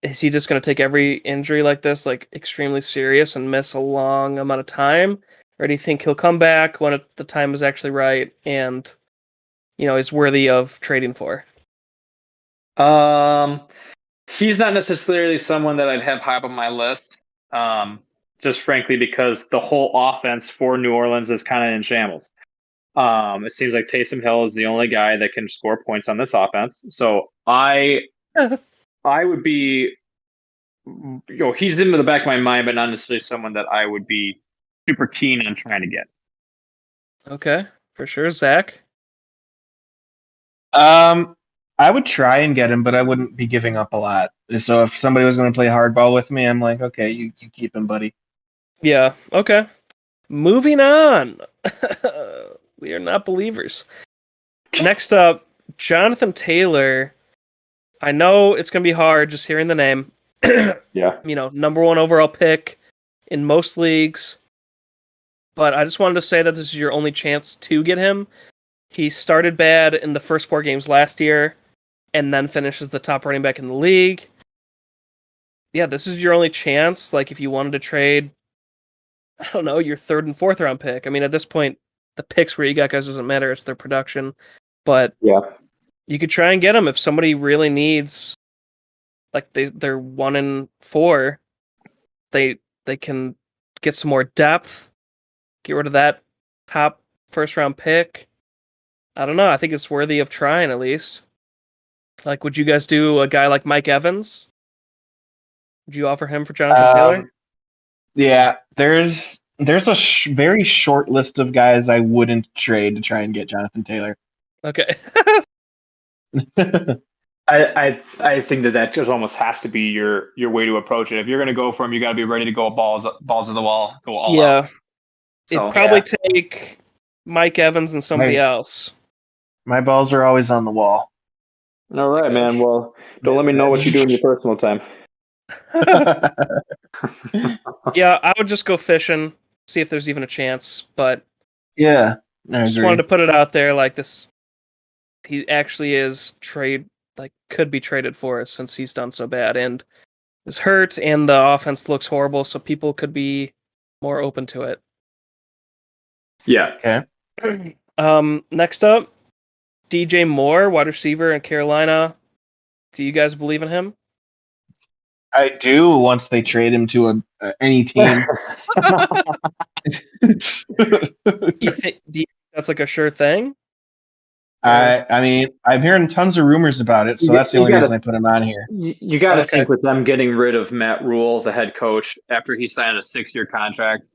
is he just going to take every injury like this, like extremely serious and miss a long amount of time? Or do you think he'll come back when the time is actually right and, is worthy of trading for? He's not necessarily someone that I'd have high up on my list. Just frankly, because the whole offense for New Orleans is kind of in shambles. It seems like Taysom Hill is the only guy that can score points on this offense. So I would be, he's in the back of my mind, but not necessarily someone that I would be super keen on trying to get. Okay, for sure. Zach? I would try and get him, but I wouldn't be giving up a lot. So if somebody was going to play hardball with me, I'm like, okay, you keep him, buddy. Yeah, okay. moving on. We are not believers. Next up, Jonathan Taylor. I know it's going to be hard just hearing the name. Yeah. Number 1 overall pick in most leagues. But I just wanted to say that this is your only chance to get him. He started bad in the first 4 games last year and then finishes the top running back in the league. Yeah, this is your only chance. Like, if you wanted to trade, I don't know, your 3rd and 4th round pick. I mean, at this point, the picks where you got guys doesn't matter. It's their production. But yeah, you could try and get them if somebody really needs, like, they're 1 and 4. They can get some more depth. Get rid of that top first round pick. I don't know. I think it's worthy of trying at least. Like, would you guys do a guy like Mike Evans? Would you offer him for Jonathan Taylor? Yeah, there's a very short list of guys I wouldn't trade to try and get Jonathan Taylor. Okay. I think that just almost has to be your way to approach it. If you're going to go for him, you got to be ready to go balls of the wall, go all out. It'd probably take Mike Evans and somebody else. My balls are always on the wall. All right, man. Well, don't let me know what you do in your personal time. Yeah, I would just go fishing, see if there's even a chance. But yeah, I just wanted to put it out there, like this. He actually is could be traded for us since he's done so bad and is hurt, and the offense looks horrible, so people could be more open to it. Yeah. Okay. Next up, DJ Moore, wide receiver in Carolina. Do you guys believe in him? I do. Once they trade him to any team. Do you think that's like a sure thing? I mean, I'm hearing tons of rumors about it, so that's the only reason I put him on here. You got to think with them getting rid of Matt Rule, the head coach, after he signed a 6-year contract,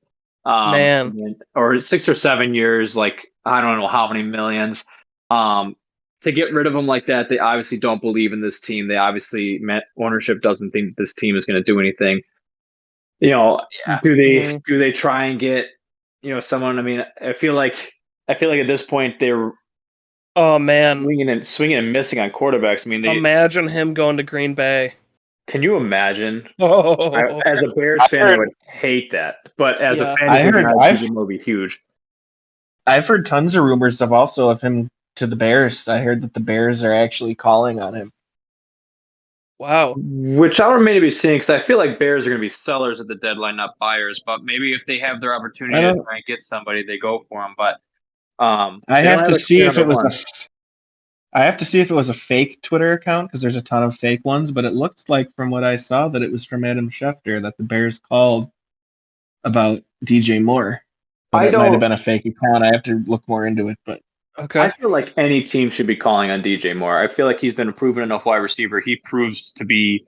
or 6 or 7 years, like I don't know how many millions, to get rid of him like that. They obviously don't believe in this team. They obviously ownership doesn't think this team is going to do anything. Do they try and get someone? I mean, I feel like at this point they're. Oh man, swinging and missing on quarterbacks. I mean, imagine him going to Green Bay. Can you imagine? Oh. As a Bears fan, I would hate that. But as a fantasy guy, it would be huge. I've heard tons of rumors of him to the Bears. I heard that the Bears are actually calling on him. Wow. Which I'll remain to be seen, because I feel like Bears are going to be sellers at the deadline, not buyers. But maybe if they have their opportunity to try and get somebody, they go for them. But I have to see if it was a fake Twitter account, because there's a ton of fake ones, but it looked like from what I saw that it was from Adam Schefter that the Bears called about DJ Moore. But it might have been a fake account. I have to look more into it, but okay. I feel like any team should be calling on DJ Moore. I feel like he's been a proven enough wide receiver. He proves to be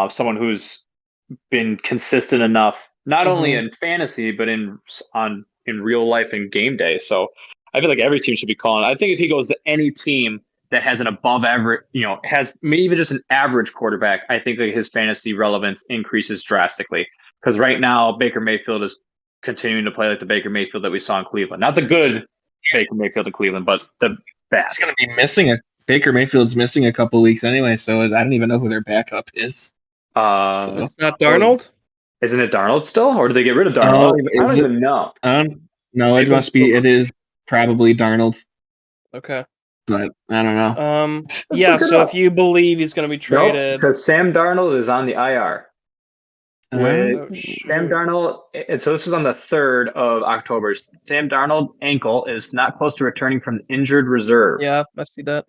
someone who's been consistent enough, not only in fantasy, but in real life and game day. So I feel like every team should be calling. I think if he goes to any team that has an above average, has maybe even just an average quarterback, I think that his fantasy relevance increases drastically. Because right now, Baker Mayfield is continuing to play like the Baker Mayfield that we saw in Cleveland. Not the good Baker Mayfield in Cleveland, but the bad. He's going to be missing Baker Mayfield's missing a couple weeks anyway, so I don't even know who their backup is. It's not Darnold? Isn't it Darnold still? Or did they get rid of Darnold? I don't even know. No, it must be. It is probably Darnold. Okay. But I don't know. Yeah, so if you believe he's going to be traded. Because Sam Darnold is on the IR. Sam Darnold, and so this was on the 3rd of October. Sam Darnold ankle is not close to returning from the injured reserve. Yeah, I see that.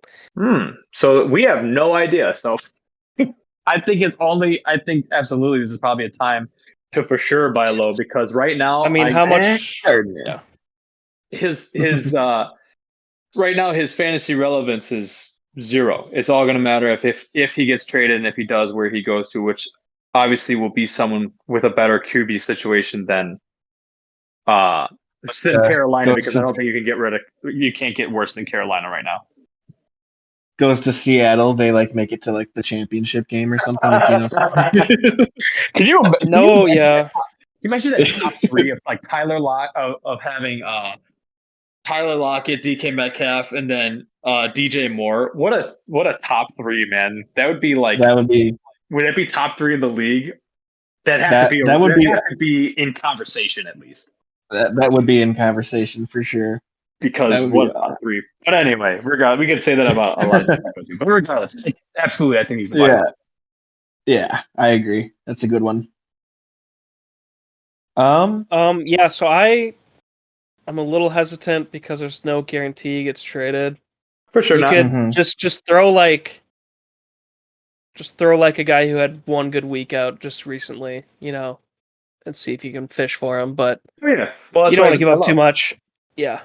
So we have no idea. So I think absolutely this is probably a time to for sure buy low, because right now, I mean, how much? Yeah. His right now his fantasy relevance is 0. It's all going to matter if he gets traded, and if he does, where he goes to, which obviously will be someone with a better QB situation than Carolina, because I don't think you can't get worse than Carolina right now. Goes to Seattle, they make it to the championship game or something with Geno Smith. Can you? No, yeah. You mentioned that top three of like of having Tyler Lockett, DK Metcalf, and then DJ Moore. What a top three, man! That would be like. That would be Would it be top three in the league? That have that would be have to be in conversation at least. that would be in conversation for sure. Because what top three? But anyway, regardless, we could say that about a lot of things. But regardless, absolutely, I think he's a Yeah, I agree. That's a good one. Yeah, so I'm a little hesitant because there's no guarantee he gets traded. For sure, you not. could just throw like a guy who had one good week out just recently, and see if you can fish for him. But yeah, well, you don't want to give up too much. Yeah,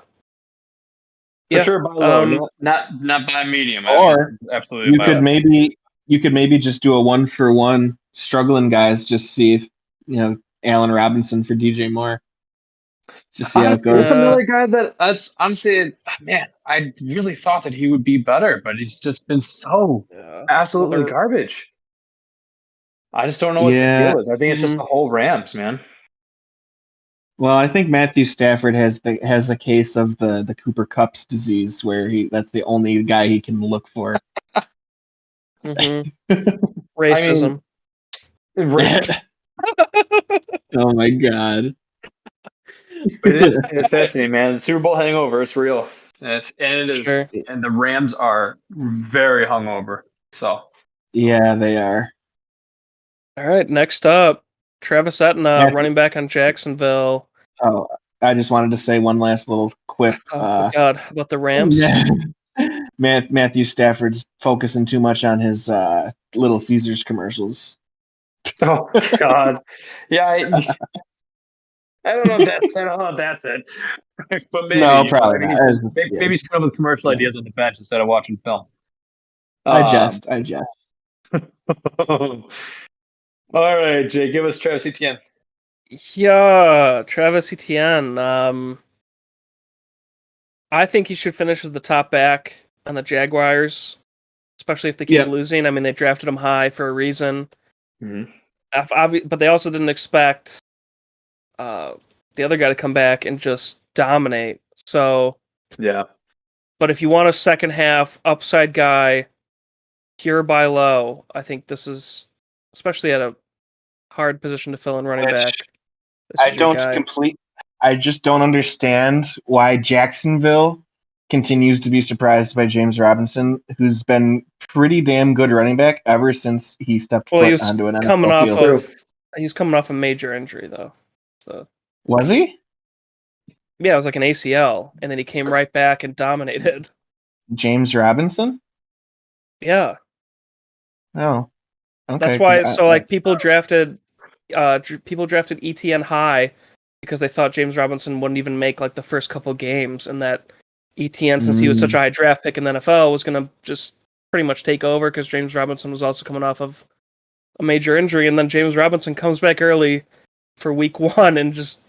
for sure. Buy low, not buy medium. Or absolutely, you could maybe just do a 1-for-1 struggling guys. Just see if Allen Robinson for DJ Moore. Just see how it goes. That's another guy I'm saying, man, I really thought that he would be better, but he's just been so absolutely garbage. I just don't know what the deal is. I think it's just the whole Rams, man. Well, I think Matthew Stafford has a case of the Cooper Kupp's disease, where that's the only guy he can look for. Racism. Oh my God. It's fascinating, man. The Super Bowl hangover, it's real. And the Rams are very hungover. So yeah, they are. All right, next up, Travis Etienne, running back on Jacksonville. Oh, I just wanted to say one last little quip. Oh God, about the Rams. Matthew Stafford's focusing too much on his Little Caesars commercials. Oh God, yeah. I don't know if that's it. But maybe. No, probably not. Maybe he's coming with commercial ideas on the bench instead of watching film. I jest. All right, Jay, give us Travis Etienne. Yeah, Travis Etienne. I think he should finish as the top back on the Jaguars, especially if they keep losing. I mean, they drafted him high for a reason. But they also didn't expect the other guy to come back and just dominate. So yeah. But if you want a second half upside guy, pure buy low, I think this is, especially at a hard position to fill in running back. I just don't understand why Jacksonville continues to be surprised by James Robinson, who's been pretty damn good running back ever since he stepped foot onto an NFL field. He's coming off a major injury, though. So. Was he? Yeah, it was like an ACL, and then he came right back and dominated. James Robinson? Yeah. Oh. Okay. That's why. People drafted ETN high because they thought James Robinson wouldn't even make like the first couple games, and that ETN, since he was such a high draft pick in the NFL, was going to just pretty much take over because James Robinson was also coming off of a major injury, and then James Robinson comes back early for week 1 and just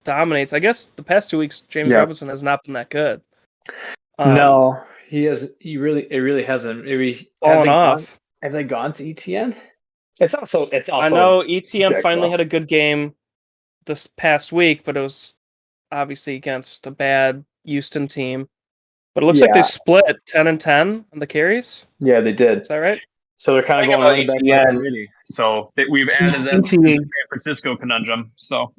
dominates. I guess the past 2 weeks, James Robinson has not been that good. No, he has. It really hasn't. Maybe fallen off. Have they gone to ETN? It's also. I know ETN finally had a good game this past week, but it was obviously against a bad Houston team. But it looks like they split 10-10 on the carries. Yeah, they did. Is that right? So they're kind of going running back already. So we've added that to the San Francisco conundrum. So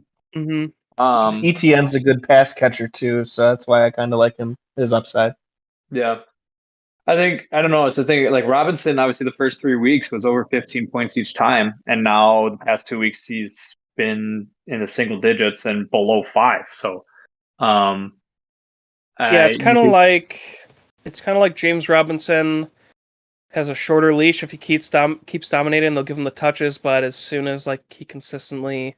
ETN's a good pass catcher too, so that's why I kind of like him, his upside. Yeah. I don't know. It's the thing, like Robinson, obviously the first 3 weeks was over 15 points each time. And now the past 2 weeks, he's been in the single digits and below 5. So, it's kind of like James Robinson has a shorter leash. If he keeps dominating, they'll give him the touches. But as soon as he consistently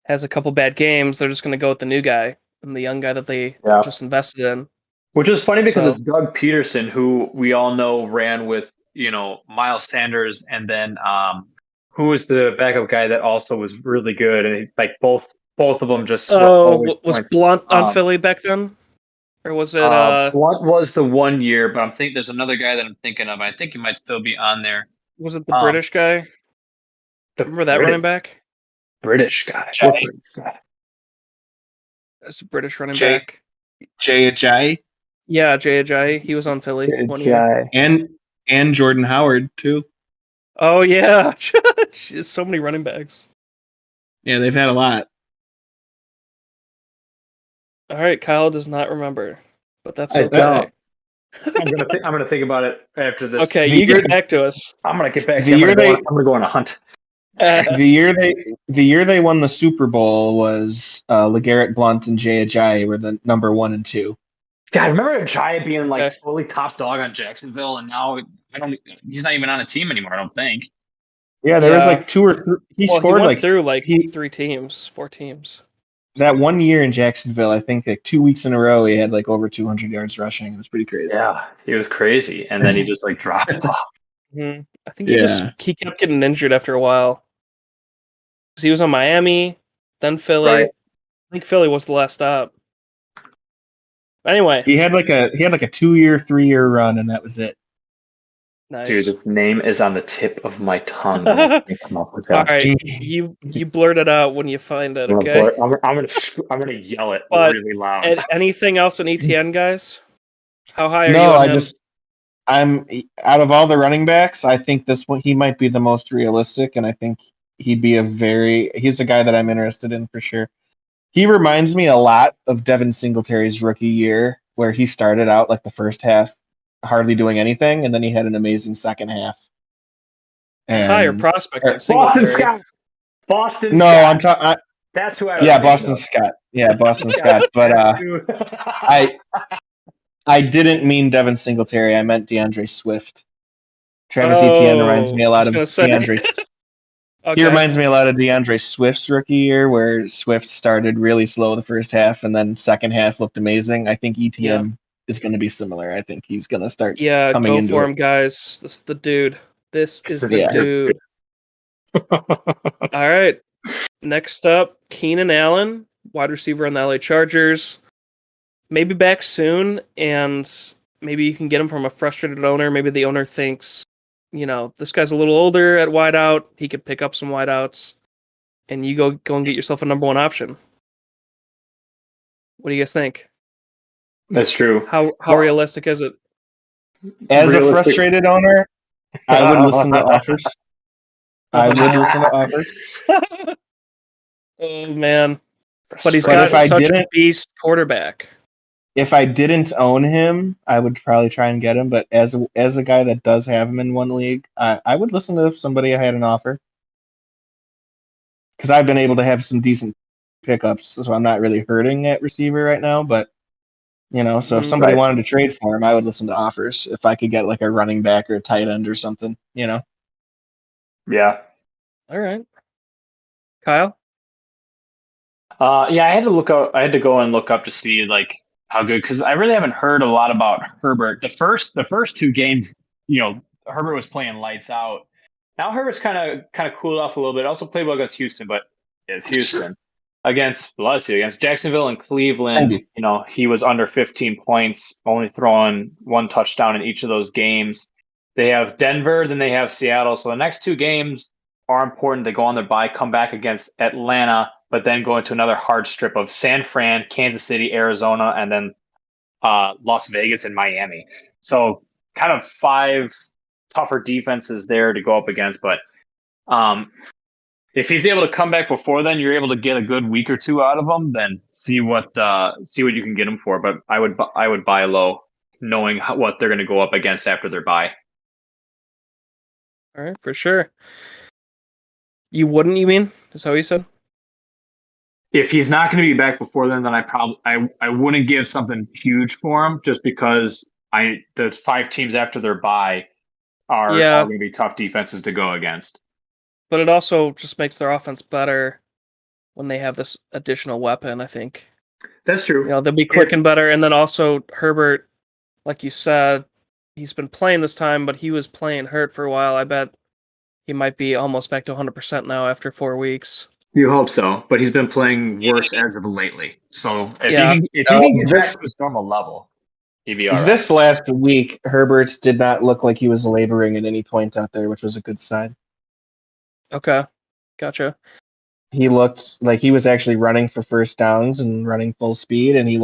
has a couple bad games, they're just going to go with the new guy and the young guy that they just invested in. Which is funny because it's Doug Peterson, who we all know ran with, Miles Sanders, and then who was the backup guy that also was really good, and both of them just. Was Blunt on Philly back then, or was it? Blunt was the 1 year, but there's another guy that I'm thinking of. I think he might still be on there. Was it the British guy? Remember that running back? British guy. Jay. What British guy? That's a British running Jay. back. Jay Ajayi Yeah, Jay Ajayi. He was on Philly 1 year. and Jordan Howard too. Oh yeah, Jeez, so many running backs. Yeah, they've had a lot. All right, Kyle does not remember, but that's I okay. don't. I'm gonna think about it after this. Okay, you get back to us. I'm gonna get back. The I'm year gonna go on a hunt. the year they won the Super Bowl was LeGarrette Blount and Jay Ajayi were the number 1 and 2. God, I remember Ajayi being like Okay. totally top dog on Jacksonville, and now he's not even on a team anymore. I don't think. Yeah, there was like 2 or 3. He scored went through 4 teams. That 1 year in Jacksonville. I think like 2 weeks in a row, he had like over 200 yards rushing. It was pretty crazy. Yeah, he was crazy, and then he just like dropped off. Mm-hmm. I think he kept getting injured after a while. Because he was on Miami, then Philly. Right. I think Philly was the last stop. Anyway, he had like a 2-year, 3-year run, and that was it. nice. Dude, this name is on the tip of my tongue. I can't come up with that. All right, you blurt it out when you find it. Okay. I'm gonna yell it But really loud. Anything else on ETN, guys? How high are you? No, on him? I'm out of all the running backs, I think this one he might be the most realistic, and I think he'd be he's a guy that I'm interested in for sure. He reminds me a lot of Devin Singletary's rookie year, where he started out like the first half hardly doing anything, and then he had an amazing second half. And higher prospect than Boston Singletary. Scott. Boston. No, Scott. I'm talking. That's who I. Yeah, Boston Scott. Yeah, Boston Scott. But I didn't mean Devin Singletary. I meant DeAndre Swift. Travis Etienne reminds me a lot of DeAndre. Okay. He reminds me a lot of DeAndre Swift's rookie year, where Swift started really slow the first half, and then second half looked amazing. I think Etienne is going to be similar. I think he's going to start coming into it. Go for him, guys. This is the dude. This is the dude. All right. Next up, Keenan Allen, wide receiver on the LA Chargers. Maybe back soon, and maybe you can get him from a frustrated owner. Maybe the owner thinks, this guy's a little older at wideout. He could pick up some wideouts, and you go and get yourself a number 1 option. What do you guys think? That's true. How realistic is it? As a frustrated owner, I would listen to offers. Oh man! But he's got such a beast quarterback. If I didn't own him, I would probably try and get him. But as a guy that does have him in one league, I would listen to if somebody had an offer. Because I've been able to have some decent pickups, so I'm not really hurting at receiver right now. But so if somebody wanted to trade for him, I would listen to offers if I could get like a running back or a tight end or something. Yeah. All right, Kyle. I had to go and look up to see like how good, because I really haven't heard a lot about Herbert. The first 2 games, Herbert was playing lights out. Now Herbert's kind of cooled off a little bit. Also played well against Houston, but it's Houston. Against Jacksonville and Cleveland, he was under 15 points, only throwing 1 touchdown in each of those games. They have Denver, then they have Seattle. So the next 2 games are important. They go on their bye, come back against Atlanta, but then go into another hard strip of San Fran, Kansas City, Arizona, and then Las Vegas and Miami. So kind of 5 tougher defenses there to go up against. But if he's able to come back before then, you're able to get a good week or 2 out of him. Then see what you can get him for. But I would buy low, knowing what they're going to go up against after their bye. All right, for sure. You wouldn't, you mean? Is that what you said? If he's not going to be back before then I wouldn't give something huge for him, just because the 5 teams after their bye are going to be tough defenses to go against. But it also just makes their offense better when they have this additional weapon, I think. That's true. They'll be clicking better. And then also Herbert, like you said, he's been playing this time, but he was playing hurt for a while. I bet he might be almost back to 100% now after 4 weeks. You hope so, but he's been playing worse as of lately. So if he can get back to his normal level, he'd be all right. This last week, Herbert did not look like he was laboring at any point out there, which was a good sign. Okay, gotcha. he looked like he was actually running for first downs and running full speed, and didn't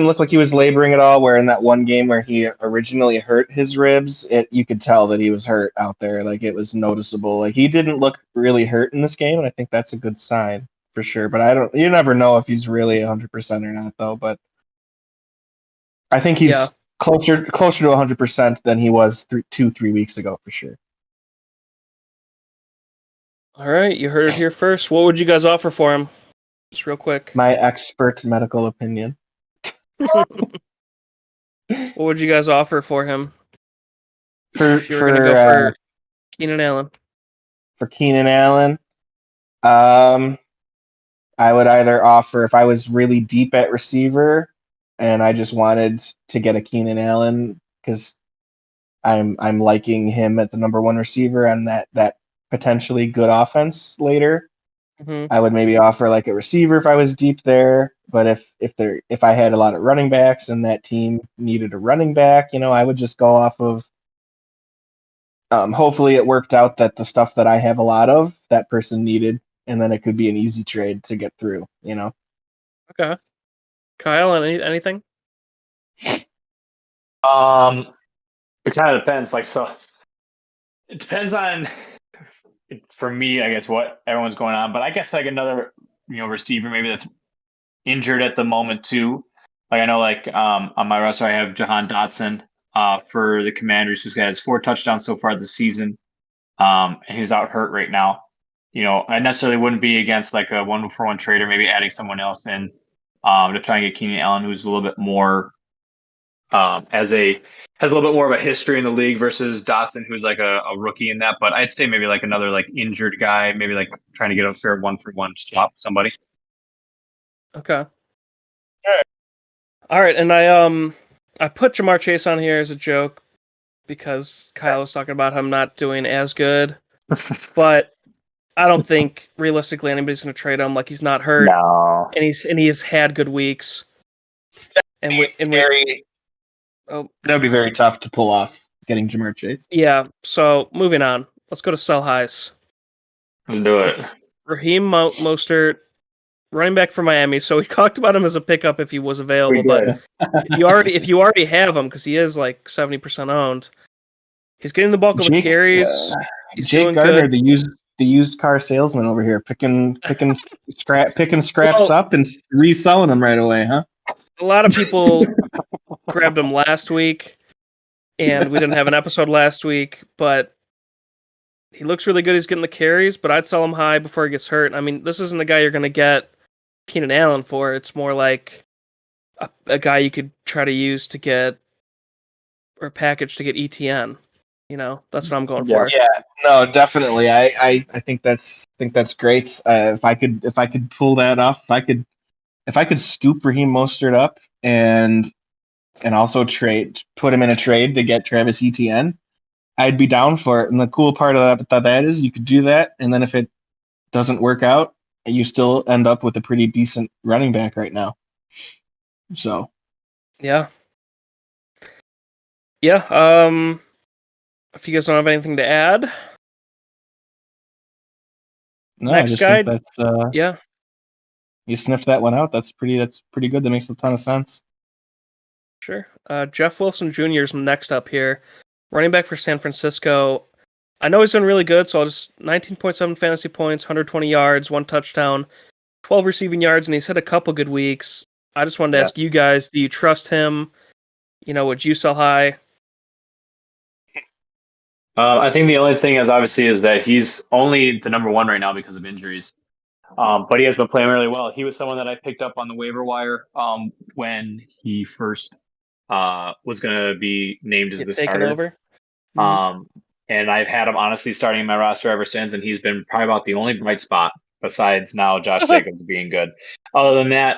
look like he was laboring at all. Where in that one game where he originally hurt his ribs, you could tell that he was hurt out there. Like it was noticeable. Like he didn't look really hurt in this game, and I think that's a good sign for sure. But you never know if he's really 100% or not, though. But I think he's closer to 100% than he was 3 weeks ago for sure. All right, you heard it here first. What would you guys offer for him? Just real quick. My expert medical opinion. What would you guys offer for him? If you were going to go for Keenan Allen. For Keenan Allen, I would either offer, if I was really deep at receiver and I just wanted to get a Keenan Allen because I'm liking him at the number one receiver and that potentially good offense later. I would maybe offer like a receiver if I was deep there. But if I had a lot of running backs and that team needed a running back, I would just go off of. Hopefully it worked out that the stuff that I have a lot of, that person needed, and then it could be an easy trade to get through. Okay. Kyle, anything? It kind of depends. It depends on. For me, I guess what everyone's going on, but I guess like another, receiver maybe that's injured at the moment too. Like I know, on my roster, I have Jahan Dotson for the Commanders, who's got his 4 touchdowns so far this season, and he's out hurt right now. I necessarily wouldn't be against like a 1-for-1 trade or maybe adding someone else in to try and get Keenan Allen, who's a little bit more has a little bit more of a history in the league versus Dotson, who's like a rookie in that. But I'd say maybe like another like injured guy, maybe like trying to get a fair 1-for-1 swap with somebody. Okay. All right, and I put Jamar Chase on here as a joke because Kyle was talking about him not doing as good, but I don't think realistically anybody's going to trade him. Like he's not hurt, No, and he has had good weeks. That would be very tough to pull off getting Jamar Chase. Yeah. So moving on, let's go to sell highs. let's do it. Raheem Mostert, running back for Miami. So we talked about him as a pickup if he was available, but if you already have him because he is like 70% owned, he's getting the bulk of the carries. Jake Gardner, the used car salesman over here, picking scraps up and reselling them right away, huh? A lot of people grabbed him last week, and we didn't have an episode last week, but he looks really good. He's getting the carries, but I'd sell him high before he gets hurt. I mean, this isn't the guy you're going to get Keenan Allen for. It's more like a guy you could try to use to get, or package to get ETN. That's what I'm going for. Yeah, no, definitely. I think that's great. If I could pull that off, if I could scoop Raheem Mostert up and also put him in a trade to get Travis Etienne, I'd be down for it. And the cool part of that is you could do that, and then if it doesn't work out, you still end up with a pretty decent running back right now. So, yeah. If you guys don't have anything to add, no, next I just guy, think that's yeah. You sniffed that one out. That's pretty good. That makes a ton of sense. Sure. Jeff Wilson Jr. is next up here. Running back for San Francisco. I know he's done really good, so I'll just 19.7 fantasy points, 120 yards, 1 touchdown, 12 receiving yards, and he's had a couple good weeks. I just wanted to ask you guys, do you trust him? Would you sell high? I think the only thing is that he's only the number 1 right now because of injuries. But he has been playing really well. He was someone that I picked up on the waiver wire when he first was going to be named as the starter. Over. And I've had him honestly starting in my roster ever since, and he's been probably about the only bright spot besides now Josh Jacobs being good. Other than that,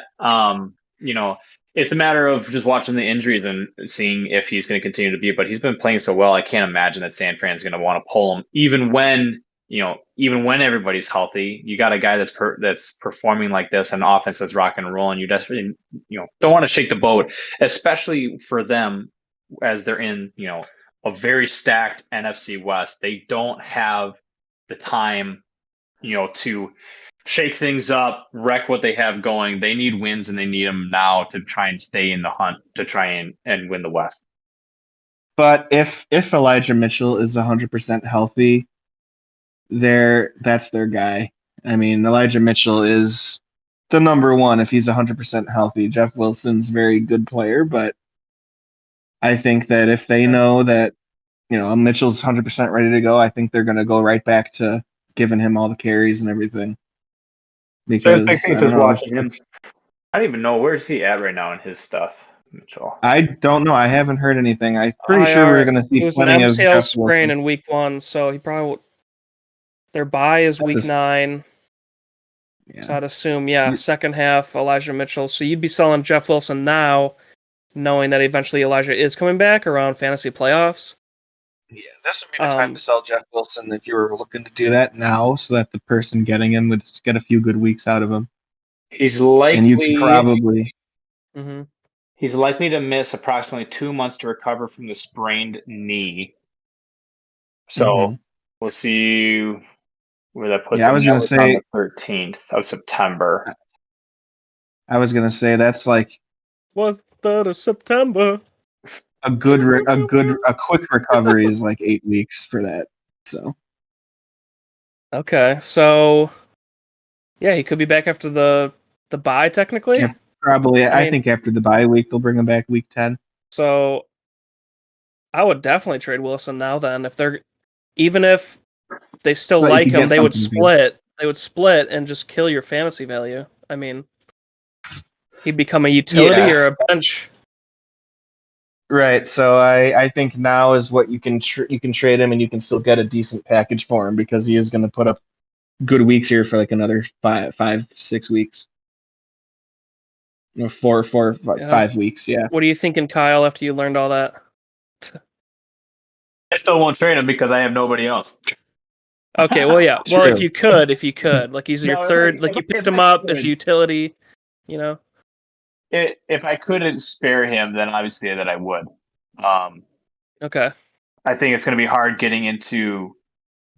it's a matter of just watching the injuries and seeing if he's going to continue to be. But he's been playing so well, I can't imagine that San Fran's going to want to pull him, even when everybody's healthy. You got a guy that's performing like this, an offense that's rock and roll, and you desperately don't want to shake the boat, especially for them as they're in a very stacked NFC West. They don't have the time to shake things up, wreck what they have going. They need wins, and they need them now to try and stay in the hunt to try and win the West. But if Elijah Mitchell is 100% healthy, that's their guy. I mean, Elijah Mitchell is the number one if he's 100% healthy. Jeff Wilson's a very good player, but I think that if they know that Mitchell's 100% ready to go, I think they're going to go right back to giving him all the carries and everything. Because I watching him. I don't even know where's he at right now in his stuff, Mitchell. I don't know. I haven't heard anything. I'm pretty sure we're going to see plenty of Jeff Wilson. sprain in week 1, so he probably their bye is week 9. Yeah. So I'd assume, second half Elijah Mitchell. So you'd be selling Jeff Wilson now, knowing that eventually Elijah is coming back around fantasy playoffs. Yeah, this would be the time to sell Jeff Wilson if you were looking to do that now, so that the person getting him would get a few good weeks out of him. He's likely, and you could probably. Mm-hmm. He's likely to miss approximately 2 months to recover from the sprained knee. So we'll see where that puts him. I was going to say on the 13th of September. I was going to say that's like was 3rd of September. A quick recovery is like 8 weeks for that. So okay, so he could be back after the bye technically. Yeah, probably. I think after the bye week they'll bring him back week 10. So I would definitely trade Wilson now. Then even if they still like him, they would split. They would split and just kill your fantasy value. I mean, he'd become a utility or a bench. Right, so I think now is what you can trade him, and you can still get a decent package for him because he is going to put up good weeks here for like another 5-6 weeks. 5 weeks. Yeah. What are you thinking, Kyle? After you learned all that, I still won't trade him because I have nobody else. Okay, well, yeah. Well, if you could, like he's your third, like you picked him up as a utility, If I couldn't spare him, then obviously that I would. Okay. I think it's going to be hard getting into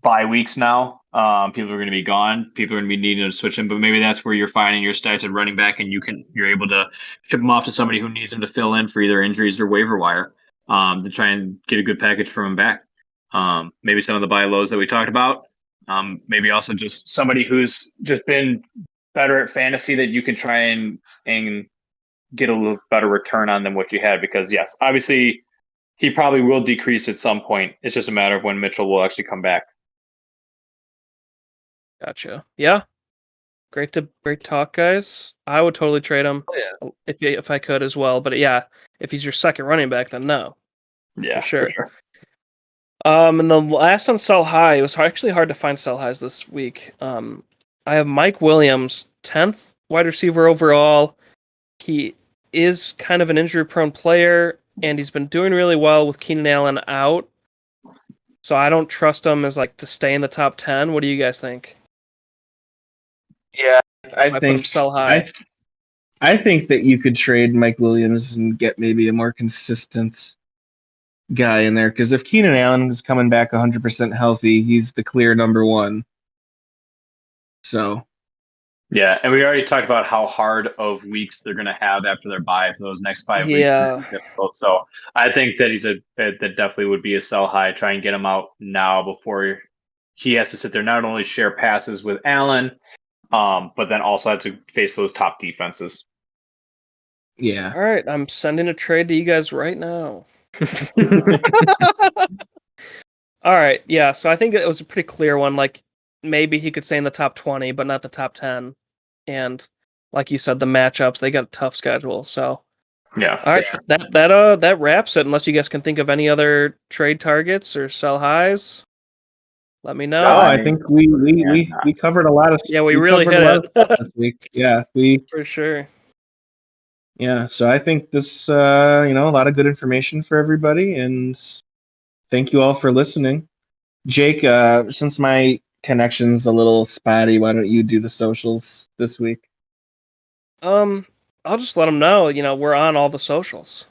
bye weeks now. People are going to be gone. People are going to be needing to switch him, but maybe that's where you're finding your stats at running back, and you're able to ship him off to somebody who needs him to fill in for either injuries or waiver wire to try and get a good package from him back. Maybe some of the buy lows that we talked about. Maybe also just somebody who's just been better at fantasy that you can try and get a little better return on than what you had, because yes, obviously he probably will decrease at some point. It's just a matter of when Mitchell will actually come back. Gotcha. Yeah. Great talk, guys. I would totally trade him if I could as well. But yeah, if he's your second running back, then no. Yeah, for sure. And the last on sell high, it was actually hard to find sell highs this week. I have Mike Williams, 10th wide receiver overall. He is kind of an injury-prone player, and he's been doing really well with Keenan Allen out. So I don't trust him as to stay in the top 10. What do you guys think? Yeah, I think sell high. I think that you could trade Mike Williams and get maybe a more consistent guy in there, because if Keenan Allen is coming back 100% healthy, he's the clear number one. So. Yeah, and we already talked about how hard of weeks they're going to have after their bye for those next 5 weeks. Yeah. So I think that that definitely would be a sell high. Try and get him out now before he has to sit there, not only share passes with Allen, but then also have to face those top defenses. Yeah. All right, I'm sending a trade to you guys right now. All right, yeah. So I think it was a pretty clear one. Maybe he could stay in the top 20, but not the top 10. And like you said, the matchups, they got a tough schedule. So yeah. All right, that wraps it. Unless you guys can think of any other trade targets or sell highs, let me know. No, I think we covered a lot of. Yeah, we really hit it this week. Yeah, for sure. Yeah, so I think this, a lot of good information for everybody, and thank you all for listening. Jake, since my connection's a little spotty, why don't you do the socials this week? I'll just let them know. We're on all the socials: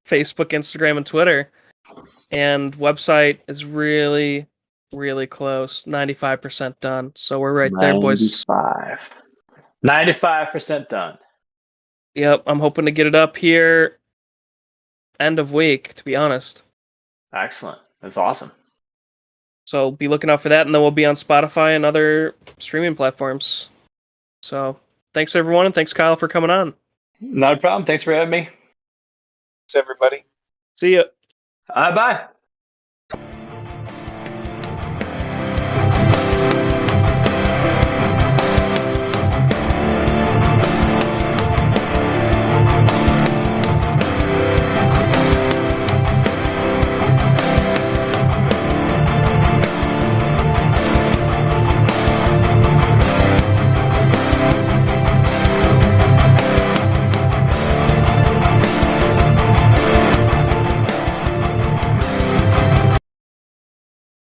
Facebook, Instagram, and Twitter. And website is really really close. 95% done. So we're right there, boys. 95% done. Yep, I'm hoping to get it up here end of week, to be honest. Excellent. That's awesome. So be looking out for that, and then we'll be on Spotify and other streaming platforms. So thanks, everyone, and thanks, Kyle, for coming on. Not a problem. Thanks for having me. Thanks, everybody. See ya. Bye.